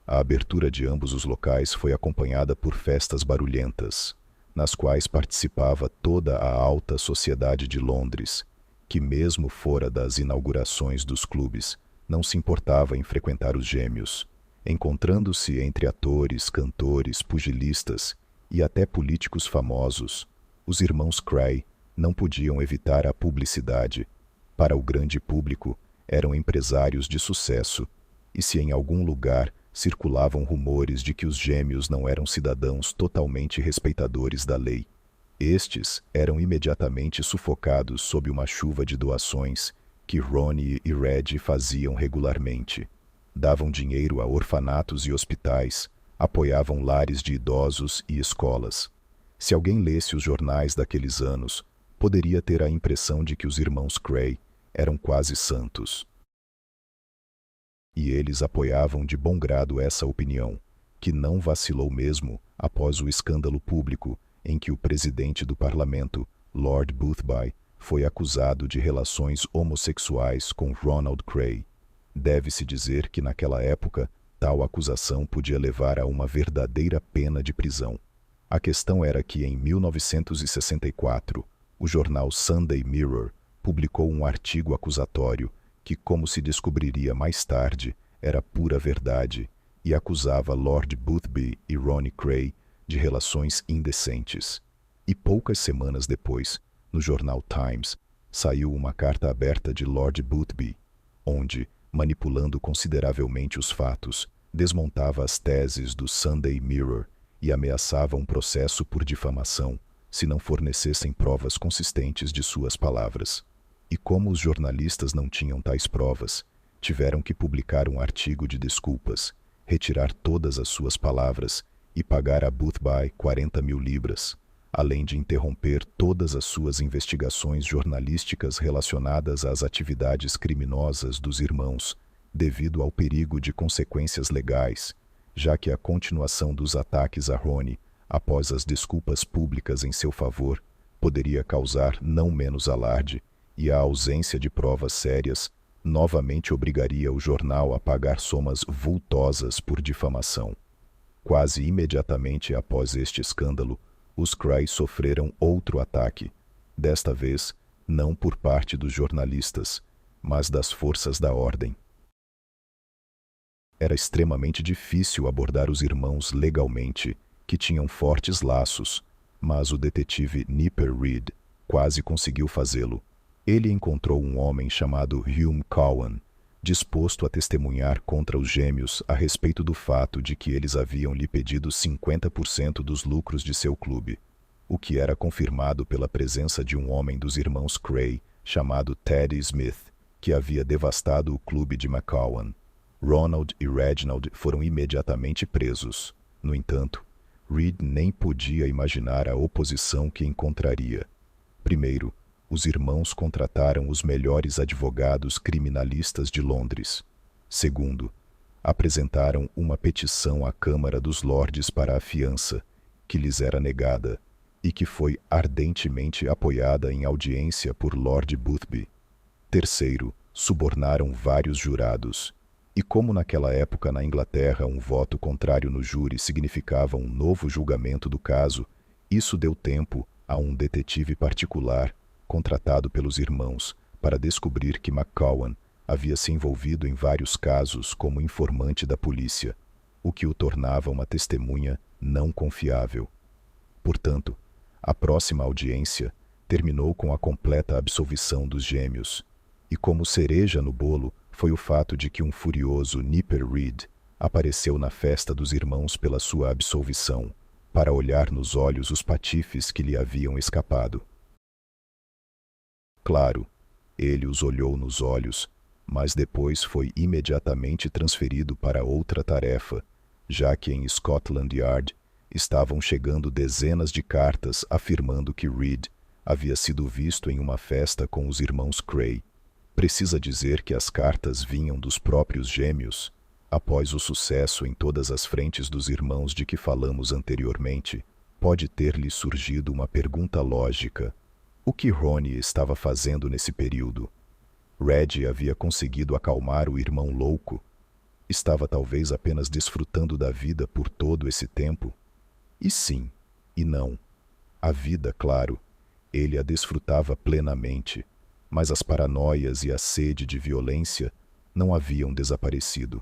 A abertura de ambos os locais foi acompanhada por festas barulhentas, nas quais participava toda a alta sociedade de Londres, que mesmo fora das inaugurações dos clubes, não se importava em frequentar os gêmeos, encontrando-se entre atores, cantores, pugilistas e até políticos famosos. Os irmãos Cray não podiam evitar a publicidade. Para o grande público, eram empresários de sucesso, e se em algum lugar circulavam rumores de que os gêmeos não eram cidadãos totalmente respeitadores da lei, estes eram imediatamente sufocados sob uma chuva de doações que Ronnie e Red faziam regularmente. Davam dinheiro a orfanatos e hospitais, apoiavam lares de idosos e escolas. Se alguém lesse os jornais daqueles anos, poderia ter a impressão de que os irmãos Cray eram quase santos. E eles apoiavam de bom grado essa opinião, que não vacilou mesmo após o escândalo público em que o presidente do parlamento, Lord Boothby, foi acusado de relações homossexuais com Ronald Cray. Deve-se dizer que naquela época, tal acusação podia levar a uma verdadeira pena de prisão. A questão era que em 1964, o jornal Sunday Mirror publicou um artigo acusatório que, como se descobriria mais tarde, era pura verdade e acusava Lord Boothby e Ronnie Cray de relações indecentes. E poucas semanas depois, no jornal Times, saiu uma carta aberta de Lord Boothby, onde, manipulando consideravelmente os fatos, desmontava as teses do Sunday Mirror e ameaçava um processo por difamação se não fornecessem provas consistentes de suas palavras. E como os jornalistas não tinham tais provas, tiveram que publicar um artigo de desculpas, retirar todas as suas palavras e pagar a Boothby 40 mil libras, além de interromper todas as suas investigações jornalísticas relacionadas às atividades criminosas dos irmãos, devido ao perigo de consequências legais, já que a continuação dos ataques a Ronnie, após as desculpas públicas em seu favor, poderia causar não menos alarde, e a ausência de provas sérias novamente obrigaria o jornal a pagar somas vultosas por difamação. Quase imediatamente após este escândalo, os Cray sofreram outro ataque, desta vez não por parte dos jornalistas, mas das forças da ordem. Era extremamente difícil abordar os irmãos legalmente, que tinham fortes laços, mas o detetive Nipper Reed quase conseguiu fazê-lo. Ele encontrou um homem chamado Hume Cowan, disposto a testemunhar contra os gêmeos a respeito do fato de que eles haviam lhe pedido 50% dos lucros de seu clube, o que era confirmado pela presença de um homem dos irmãos Cray, chamado Teddy Smith, que havia devastado o clube de McCowan. Ronald e Reginald foram imediatamente presos. No entanto, Reed nem podia imaginar a oposição que encontraria. Primeiro, os irmãos contrataram os melhores advogados criminalistas de Londres. Segundo, apresentaram uma petição à Câmara dos Lordes para a fiança, que lhes era negada, e que foi ardentemente apoiada em audiência por Lord Boothby. Terceiro, subornaram vários jurados, e como naquela época na Inglaterra um voto contrário no júri significava um novo julgamento do caso, isso deu tempo a um detetive particular contratado pelos irmãos para descobrir que McCowan havia se envolvido em vários casos como informante da polícia, o que o tornava uma testemunha não confiável. Portanto, a próxima audiência terminou com a completa absolvição dos gêmeos, e como cereja no bolo foi o fato de que um furioso Nipper Reed apareceu na festa dos irmãos pela sua absolvição, para olhar nos olhos os patifes que lhe haviam escapado. Claro, ele os olhou nos olhos, mas depois foi imediatamente transferido para outra tarefa, já que em Scotland Yard estavam chegando dezenas de cartas afirmando que Reed havia sido visto em uma festa com os irmãos Cray. Precisa dizer que as cartas vinham dos próprios gêmeos. Após o sucesso em todas as frentes dos irmãos de que falamos anteriormente, pode ter-lhe surgido uma pergunta lógica. O que Ronnie estava fazendo nesse período? Reggie havia conseguido acalmar o irmão louco? Estava talvez apenas desfrutando da vida por todo esse tempo? E sim, e não. A vida, claro, ele a desfrutava plenamente, mas as paranoias e a sede de violência não haviam desaparecido.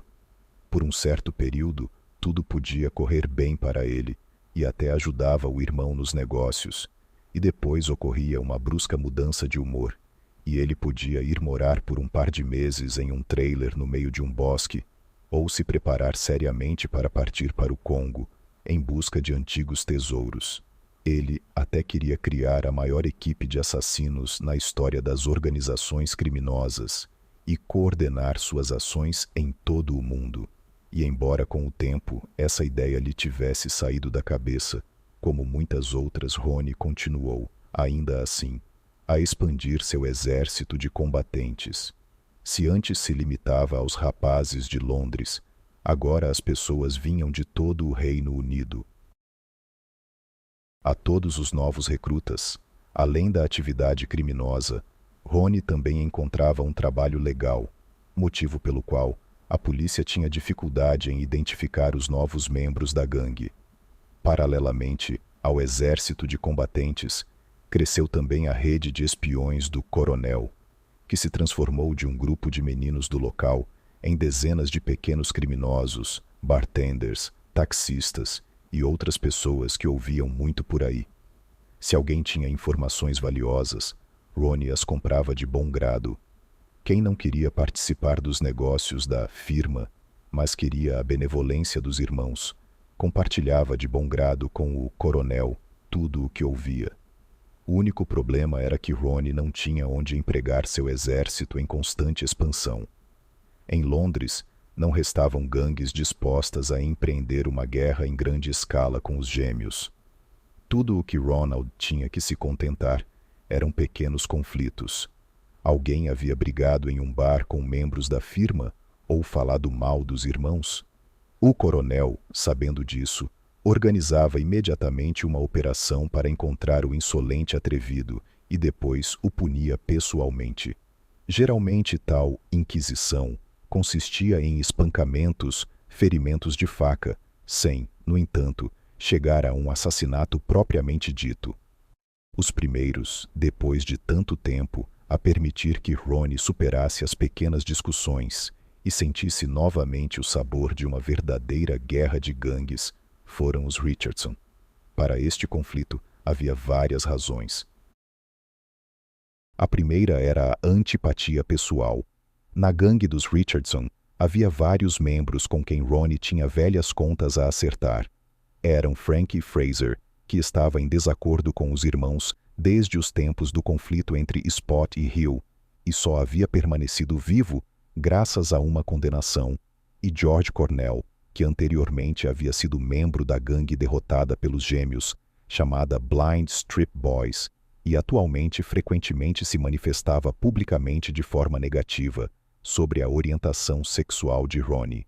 Por um certo período, tudo podia correr bem para ele e até ajudava o irmão nos negócios. E depois ocorria uma brusca mudança de humor, e ele podia ir morar por um par de meses em um trailer no meio de um bosque, ou se preparar seriamente para partir para o Congo, em busca de antigos tesouros. Ele até queria criar a maior equipe de assassinos na história das organizações criminosas e coordenar suas ações em todo o mundo. E embora com o tempo essa ideia lhe tivesse saído da cabeça, como muitas outras, Ronnie continuou, ainda assim, a expandir seu exército de combatentes. Se antes se limitava aos rapazes de Londres, Agora as pessoas vinham de todo o Reino Unido. A todos os novos recrutas, além da atividade criminosa, Ronnie também encontrava um trabalho legal, motivo pelo qual a polícia tinha dificuldade em identificar os novos membros da gangue. Paralelamente ao exército de combatentes, cresceu também a rede de espiões do Coronel, que se transformou de um grupo de meninos do local em dezenas de pequenos criminosos, bartenders, taxistas e outras pessoas que ouviam muito por aí. Se alguém tinha informações valiosas, Ronnie as comprava de bom grado. Quem não queria participar dos negócios da firma, mas queria a benevolência dos irmãos, compartilhava de bom grado com o coronel tudo o que ouvia. O único problema era que Ronnie não tinha onde empregar seu exército em constante expansão. Em Londres, não restavam gangues dispostas a empreender uma guerra em grande escala com os gêmeos. Tudo o que Ronald tinha que se contentar eram pequenos conflitos. Alguém havia brigado em um bar com membros da firma ou falado mal dos irmãos? O coronel, sabendo disso, organizava imediatamente uma operação para encontrar o insolente atrevido e depois o punia pessoalmente. Geralmente tal inquisição consistia em espancamentos, ferimentos de faca, sem, no entanto, chegar a um assassinato propriamente dito. Os primeiros, depois de tanto tempo, a permitir que Ronnie superasse as pequenas discussões e sentisse novamente o sabor de uma verdadeira guerra de gangues, foram os Richardson. Para este conflito havia várias razões. A primeira era a antipatia pessoal. Na gangue dos Richardson, havia vários membros com quem Ronnie tinha velhas contas a acertar. Eram Frank Fraser, que estava em desacordo com os irmãos desde os tempos do conflito entre Spot e Hill, e só havia permanecido vivo graças a uma condenação, e George Cornell, que anteriormente havia sido membro da gangue derrotada pelos gêmeos, chamada Blind Strip Boys, e atualmente frequentemente se manifestava publicamente de forma negativa sobre a orientação sexual de Ronnie.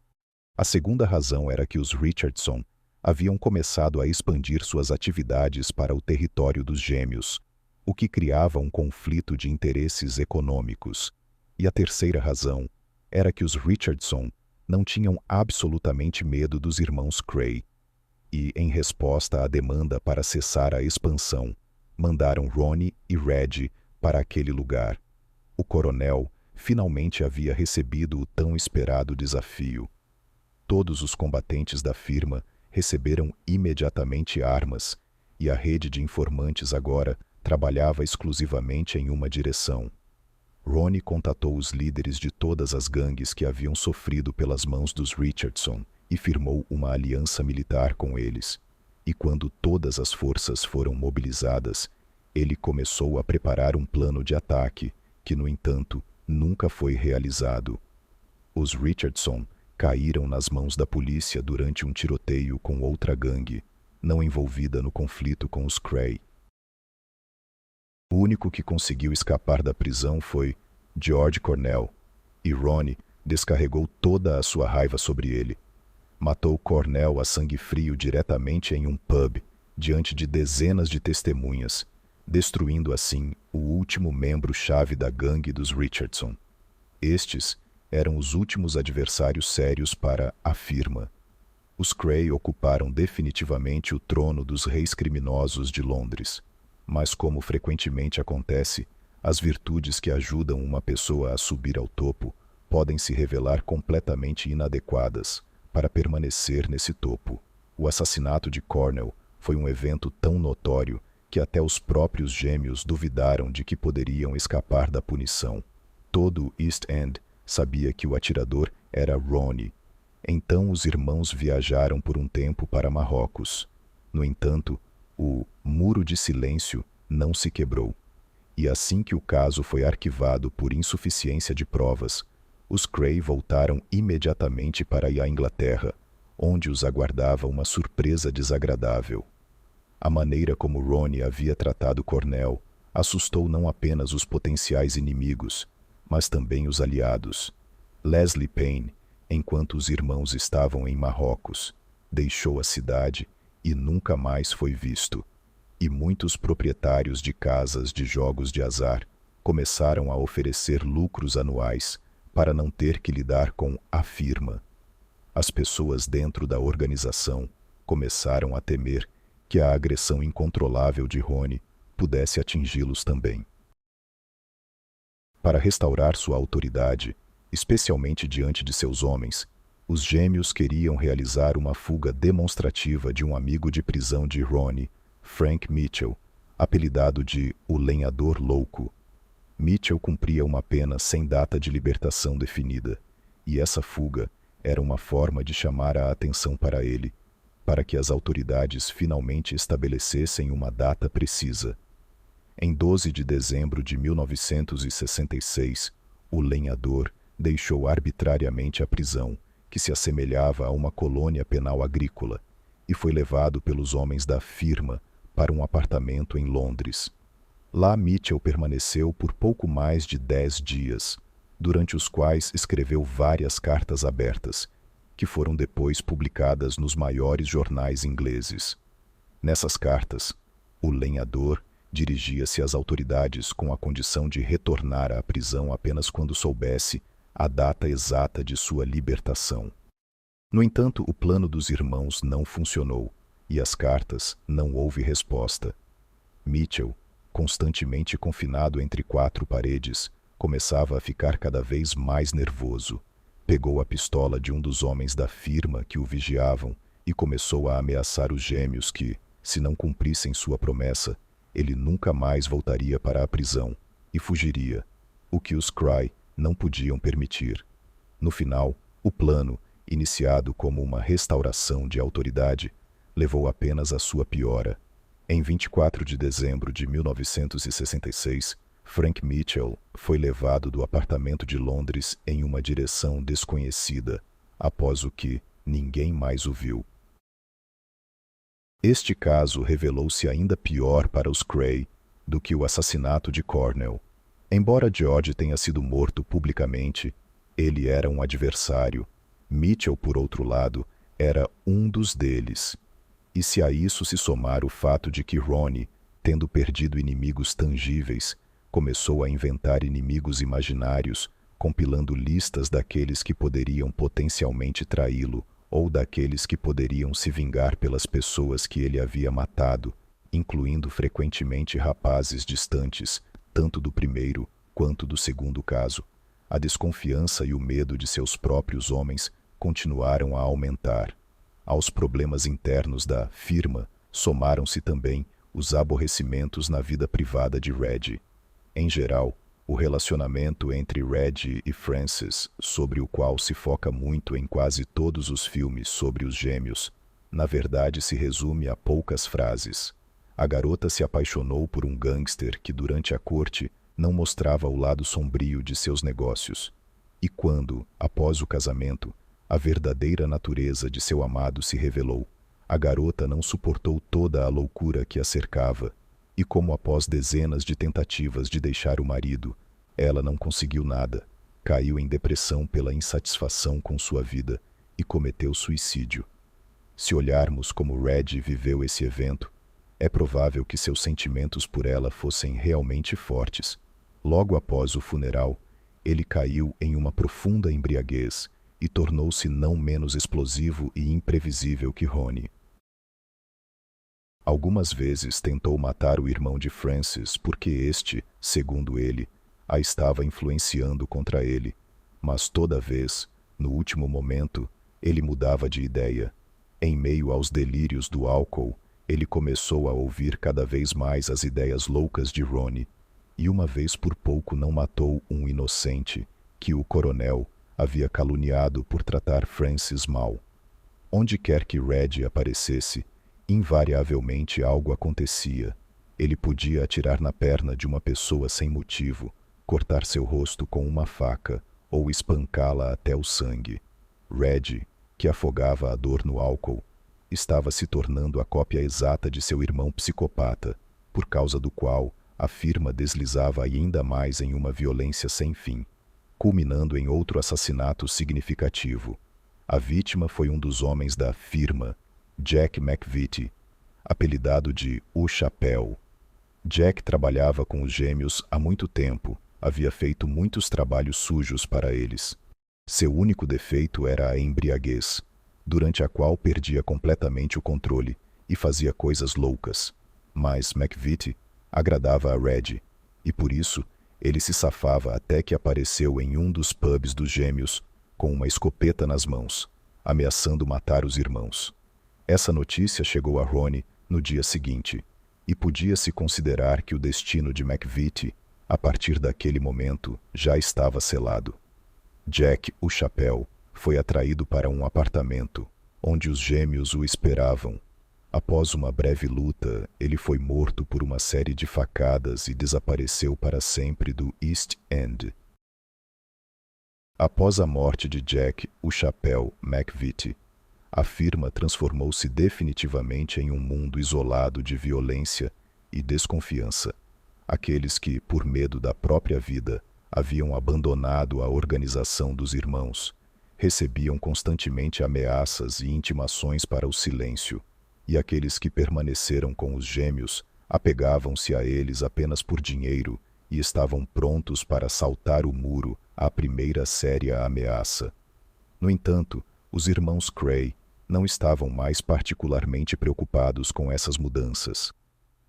A segunda razão era que os Richardson haviam começado a expandir suas atividades para o território dos gêmeos, o que criava um conflito de interesses econômicos. E a terceira razão era que os Richardson não tinham absolutamente medo dos irmãos Cray, e, em resposta à demanda para cessar a expansão, mandaram Ronnie e Reggie para aquele lugar. O coronel finalmente havia recebido o tão esperado desafio. Todos os combatentes da firma receberam imediatamente armas, e a rede de informantes agora trabalhava exclusivamente em uma direção. Ronnie contatou os líderes de todas as gangues que haviam sofrido pelas mãos dos Richardson e firmou uma aliança militar com eles. E quando todas as forças foram mobilizadas, ele começou a preparar um plano de ataque que, no entanto, nunca foi realizado. Os Richardson caíram nas mãos da polícia durante um tiroteio com outra gangue, não envolvida no conflito com os Cray. O único que conseguiu escapar da prisão foi George Cornell, e Ronnie descarregou toda a sua raiva sobre ele. Matou Cornell a sangue frio diretamente em um pub, diante de dezenas de testemunhas, destruindo assim o último membro-chave da gangue dos Richardson. Estes eram os últimos adversários sérios para a firma. Os Cray ocuparam definitivamente o trono dos reis criminosos de Londres. Mas, como frequentemente acontece, as virtudes que ajudam uma pessoa a subir ao topo podem se revelar completamente inadequadas para permanecer nesse topo. O assassinato de Cornell foi um evento tão notório que até os próprios gêmeos duvidaram de que poderiam escapar da punição. Todo o East End sabia que o atirador era Ronnie. Então os irmãos viajaram por um tempo para Marrocos. No entanto, o muro de silêncio não se quebrou. E assim que o caso foi arquivado por insuficiência de provas, os Cray voltaram imediatamente para a Inglaterra, onde os aguardava uma surpresa desagradável. A maneira como Ronnie havia tratado Cornell assustou não apenas os potenciais inimigos, mas também os aliados. Leslie Payne, enquanto os irmãos estavam em Marrocos, deixou a cidade e nunca mais foi visto. E muitos proprietários de casas de jogos de azar começaram a oferecer lucros anuais para não ter que lidar com a firma. As pessoas dentro da organização começaram a temer que a agressão incontrolável de Ronnie pudesse atingi-los também. Para restaurar sua autoridade, especialmente diante de seus homens, os gêmeos queriam realizar uma fuga demonstrativa de um amigo de prisão de Ronnie, Frank Mitchell, apelidado de o Lenhador Louco. Mitchell cumpria uma pena sem data de libertação definida, e essa fuga era uma forma de chamar a atenção para ele, para que as autoridades finalmente estabelecessem uma data precisa. Em 12 de dezembro de 1966, o lenhador deixou arbitrariamente a prisão, que se assemelhava a uma colônia penal agrícola, e foi levado pelos homens da firma para um apartamento em Londres. Lá Mitchell permaneceu por pouco mais de 10 dias, durante os quais escreveu várias cartas abertas, que foram depois publicadas nos maiores jornais ingleses. Nessas cartas, o lenhador dirigia-se às autoridades com a condição de retornar à prisão apenas quando soubesse a data exata de sua libertação. No entanto, o plano dos irmãos não funcionou, e às cartas não houve resposta. Mitchell, constantemente confinado entre 4 paredes, começava a ficar cada vez mais nervoso. Pegou a pistola de um dos homens da firma que o vigiavam e começou a ameaçar os gêmeos que, se não cumprissem sua promessa, ele nunca mais voltaria para a prisão e fugiria, o que os Cry não podiam permitir. No final, o plano, iniciado como uma restauração de autoridade, levou apenas à sua piora. Em 24 de dezembro de 1966, Frank Mitchell foi levado do apartamento de Londres em uma direção desconhecida, após o que ninguém mais o viu. Este caso revelou-se ainda pior para os Cray do que o assassinato de Cornell. Embora George tenha sido morto publicamente, ele era um adversário. Mitchell, por outro lado, era um dos deles. E se a isso se somar o fato de que Ronnie, tendo perdido inimigos tangíveis, começou a inventar inimigos imaginários, compilando listas daqueles que poderiam potencialmente traí-lo, ou daqueles que poderiam se vingar pelas pessoas que ele havia matado, incluindo frequentemente rapazes distantes, tanto do primeiro quanto do segundo caso. A desconfiança e o medo de seus próprios homens continuaram a aumentar. Aos problemas internos da firma somaram-se também os aborrecimentos na vida privada de Reggie. Em geral, o relacionamento entre Reggie e Frances, sobre o qual se foca muito em quase todos os filmes sobre os gêmeos, na verdade se resume a poucas frases. A garota se apaixonou por um gangster que durante a corte não mostrava o lado sombrio de seus negócios. E quando, após o casamento, a verdadeira natureza de seu amado se revelou, a garota não suportou toda a loucura que a cercava, e como após dezenas de tentativas de deixar o marido, ela não conseguiu nada, caiu em depressão pela insatisfação com sua vida e cometeu suicídio. Se olharmos como Reggie viveu esse evento, é provável que seus sentimentos por ela fossem realmente fortes. Logo após o funeral, ele caiu em uma profunda embriaguez e tornou-se não menos explosivo e imprevisível que Ronnie. Algumas vezes tentou matar o irmão de Frances porque este, segundo ele, a estava influenciando contra ele, mas toda vez, no último momento, ele mudava de ideia. Em meio aos delírios do álcool, ele começou a ouvir cada vez mais as ideias loucas de Ronnie, e uma vez por pouco não matou um inocente, que o coronel havia caluniado por tratar Frances mal. Onde quer que Reggie aparecesse, invariavelmente algo acontecia. Ele podia atirar na perna de uma pessoa sem motivo, cortar seu rosto com uma faca ou espancá-la até o sangue. Reggie, que afogava a dor no álcool, estava se tornando a cópia exata de seu irmão psicopata, por causa do qual a firma deslizava ainda mais em uma violência sem fim. culminando em outro assassinato significativo. A vítima foi um dos homens da firma, Jack McVitie, apelidado de O Chapéu. Jack trabalhava com os gêmeos há muito tempo, havia feito muitos trabalhos sujos para eles. Seu único defeito era a embriaguez, durante a qual perdia completamente o controle e fazia coisas loucas. Mas McVitie agradava a Red, e por isso ele se safava até que apareceu em um dos pubs dos gêmeos com uma escopeta nas mãos, ameaçando matar os irmãos. Essa notícia chegou a Ronnie no dia seguinte, e podia-se considerar que o destino de McVitie, a partir daquele momento, já estava selado. Jack, o Chapéu, foi atraído para um apartamento, onde os gêmeos o esperavam. Após uma breve luta, ele foi morto por uma série de facadas e desapareceu para sempre do East End. Após a morte de Jack, o Chapéu McVitie, a firma transformou-se definitivamente em um mundo isolado de violência e desconfiança. Aqueles que, por medo da própria vida, haviam abandonado a organização dos irmãos, recebiam constantemente ameaças e intimações para o silêncio, e aqueles que permaneceram com os gêmeos apegavam-se a eles apenas por dinheiro e estavam prontos para saltar o muro à primeira séria ameaça. No entanto, os irmãos Cray não estavam mais particularmente preocupados com essas mudanças.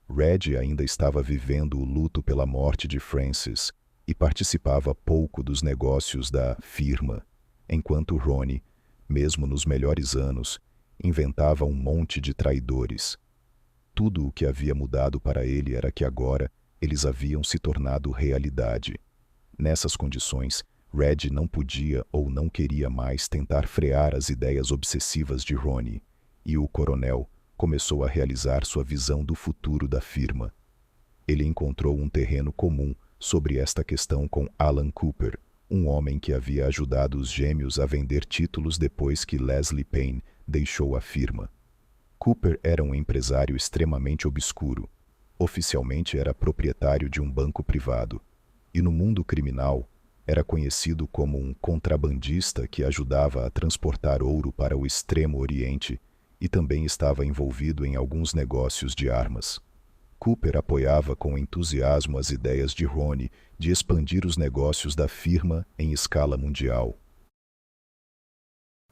Red ainda estava vivendo o luto pela morte de Francis e participava pouco dos negócios da firma, enquanto Ronnie, mesmo nos melhores anos, inventava um monte de traidores. Tudo o que havia mudado para ele era que agora eles haviam se tornado realidade. Nessas condições, Red não podia ou não queria mais tentar frear as ideias obsessivas de Ronnie, e o coronel começou a realizar sua visão do futuro da firma. Ele encontrou um terreno comum sobre esta questão com Alan Cooper, um homem que havia ajudado os gêmeos a vender títulos depois que Leslie Payne deixou a firma. Cooper era um empresário extremamente obscuro. Oficialmente era proprietário de um banco privado, e no mundo criminal era conhecido como um contrabandista que ajudava a transportar ouro para o Extremo Oriente e também estava envolvido em alguns negócios de armas. Cooper apoiava com entusiasmo as ideias de Ronnie de expandir os negócios da firma em escala mundial.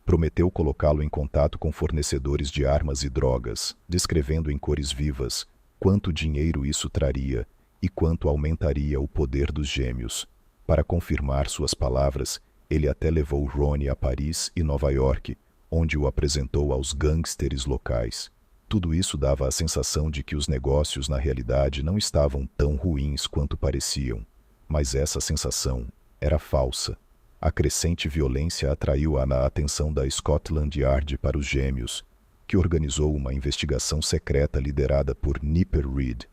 Prometeu colocá-lo em contato com fornecedores de armas e drogas, descrevendo em cores vivas quanto dinheiro isso traria e quanto aumentaria o poder dos gêmeos. Para confirmar suas palavras, ele até levou Ronnie a Paris e Nova York, onde o apresentou aos gangsters locais. Tudo isso dava a sensação de que os negócios na realidade não estavam tão ruins quanto pareciam, mas essa sensação era falsa. A crescente violência atraiu a atenção da Scotland Yard para os gêmeos, que organizou uma investigação secreta liderada por Nipper Read,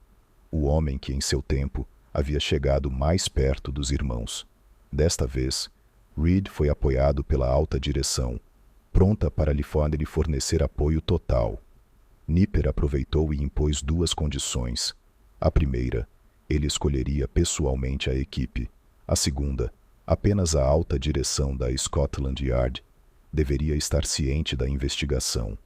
o homem que em seu tempo havia chegado mais perto dos irmãos. Desta vez, Read foi apoiado pela alta direção, pronta para lhe fornecer apoio total. Nipper aproveitou e impôs duas condições. A primeira, ele escolheria pessoalmente a equipe. A segunda, apenas a alta direção da Scotland Yard deveria estar ciente da investigação.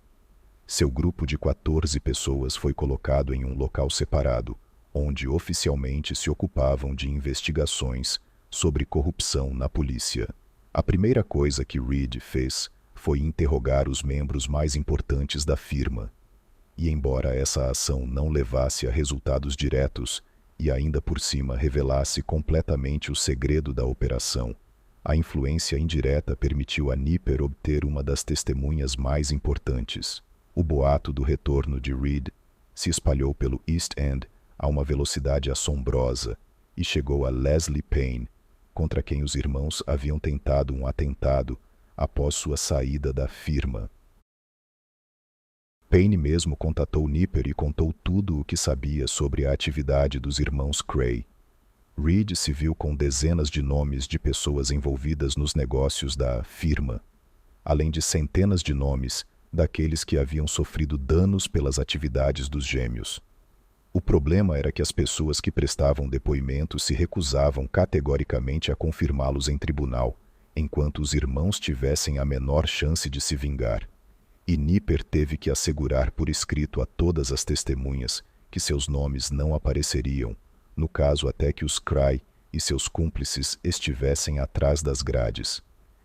Seu grupo de 14 pessoas foi colocado em um local separado, onde oficialmente se ocupavam de investigações sobre corrupção na polícia. A primeira coisa que Read fez foi interrogar os membros mais importantes da firma. E embora essa ação não levasse a resultados diretos e ainda por cima revelasse completamente o segredo da operação, a influência indireta permitiu a Nipper obter uma das testemunhas mais importantes. O boato do retorno de Read se espalhou pelo East End a uma velocidade assombrosa e chegou a Leslie Payne, contra quem os irmãos haviam tentado um atentado após sua saída da firma. Payne mesmo contatou Nipper e contou tudo o que sabia sobre a atividade dos irmãos Cray. Read se viu com dezenas de nomes de pessoas envolvidas nos negócios da firma, além de centenas de nomes daqueles que haviam sofrido danos pelas atividades dos gêmeos. O problema era que as pessoas que prestavam depoimento se recusavam categoricamente a confirmá-los em tribunal, enquanto os irmãos tivessem a menor chance de se vingar. E Nipper teve que assegurar por escrito a todas as testemunhas que seus nomes não apareceriam, no caso até que os Cray e seus cúmplices estivessem atrás das grades.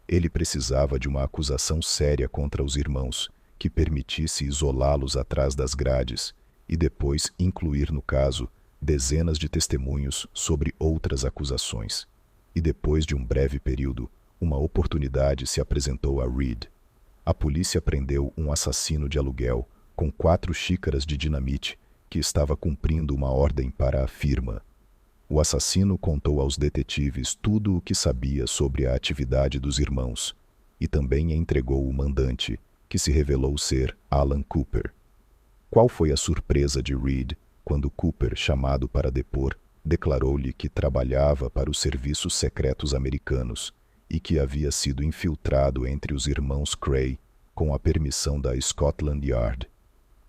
Ele precisava de uma acusação séria contra os irmãos, que permitisse isolá-los atrás das grades, e depois incluir no caso dezenas de testemunhos sobre outras acusações. E depois de um breve período, uma oportunidade se apresentou a Reed. A polícia prendeu um assassino de aluguel com 4 xícaras de dinamite que estava cumprindo uma ordem para a firma. O assassino contou aos detetives tudo o que sabia sobre a atividade dos irmãos e também entregou o mandante, que se revelou ser Alan Cooper. Qual foi a surpresa de Reed quando Cooper, chamado para depor, declarou-lhe que trabalhava para os serviços secretos americanos e que havia sido infiltrado entre os irmãos Cray com a permissão da Scotland Yard.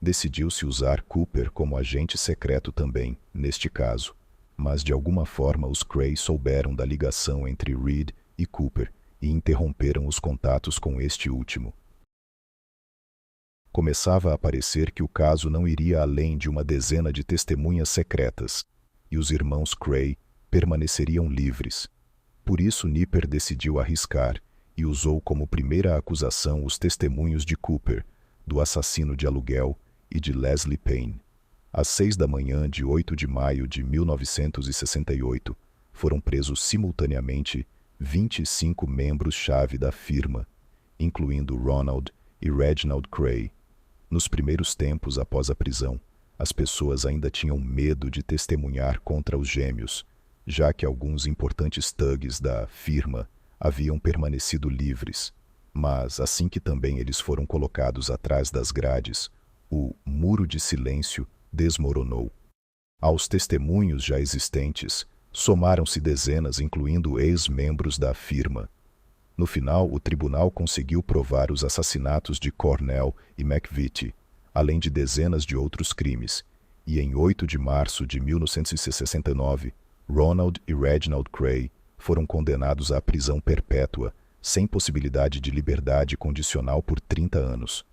Decidiu-se usar Cooper como agente secreto também, neste caso, mas de alguma forma os Cray souberam da ligação entre Reed e Cooper e interromperam os contatos com este último. Começava a parecer que o caso não iria além de uma dezena de testemunhas secretas, e os irmãos Cray permaneceriam livres. Por isso Nipper decidiu arriscar e usou como primeira acusação os testemunhos de Cooper, do assassino de aluguel e de Leslie Payne. Às 6 da manhã de 8 de maio de 1968, foram presos simultaneamente 25 membros-chave da firma, incluindo Ronald e Reginald Cray. Nos primeiros tempos após a prisão, as pessoas ainda tinham medo de testemunhar contra os gêmeos, já que alguns importantes thugs da firma haviam permanecido livres. Mas, assim que também eles foram colocados atrás das grades, o muro de silêncio desmoronou. Aos testemunhos já existentes, somaram-se dezenas, incluindo ex-membros da firma. No final, o tribunal conseguiu provar os assassinatos de Cornell e McVitie, além de dezenas de outros crimes, e em 8 de março de 1969, Ronald e Reginald Cray foram condenados à prisão perpétua, sem possibilidade de liberdade condicional por 30 anos.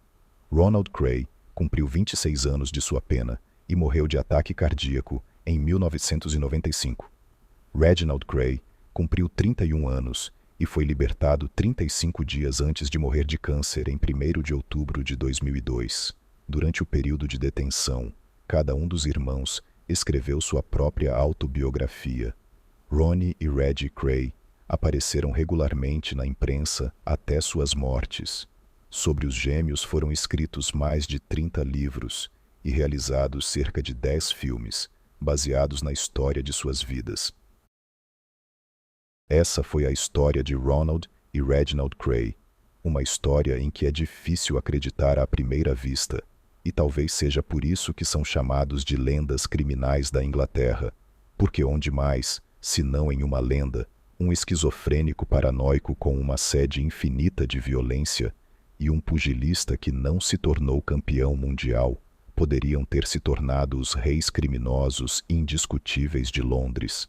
Ronald Cray cumpriu 26 anos de sua pena e morreu de ataque cardíaco em 1995. Reginald Cray cumpriu 31 anos e foi libertado 35 dias antes de morrer de câncer em 1º de outubro de 2002. Durante o período de detenção, cada um dos irmãos escreveu sua própria autobiografia. Ronnie e Reggie Cray apareceram regularmente na imprensa até suas mortes. Sobre os gêmeos foram escritos mais de 30 livros e realizados cerca de 10 filmes, baseados na história de suas vidas. Essa foi a história de Ronald e Reginald Cray, uma história em que é difícil acreditar à primeira vista, e talvez seja por isso que são chamados de lendas criminais da Inglaterra, porque onde mais, se não em uma lenda, um esquizofrênico paranoico com uma sede infinita de violência e um pugilista que não se tornou campeão mundial poderiam ter se tornado os reis criminosos indiscutíveis de Londres.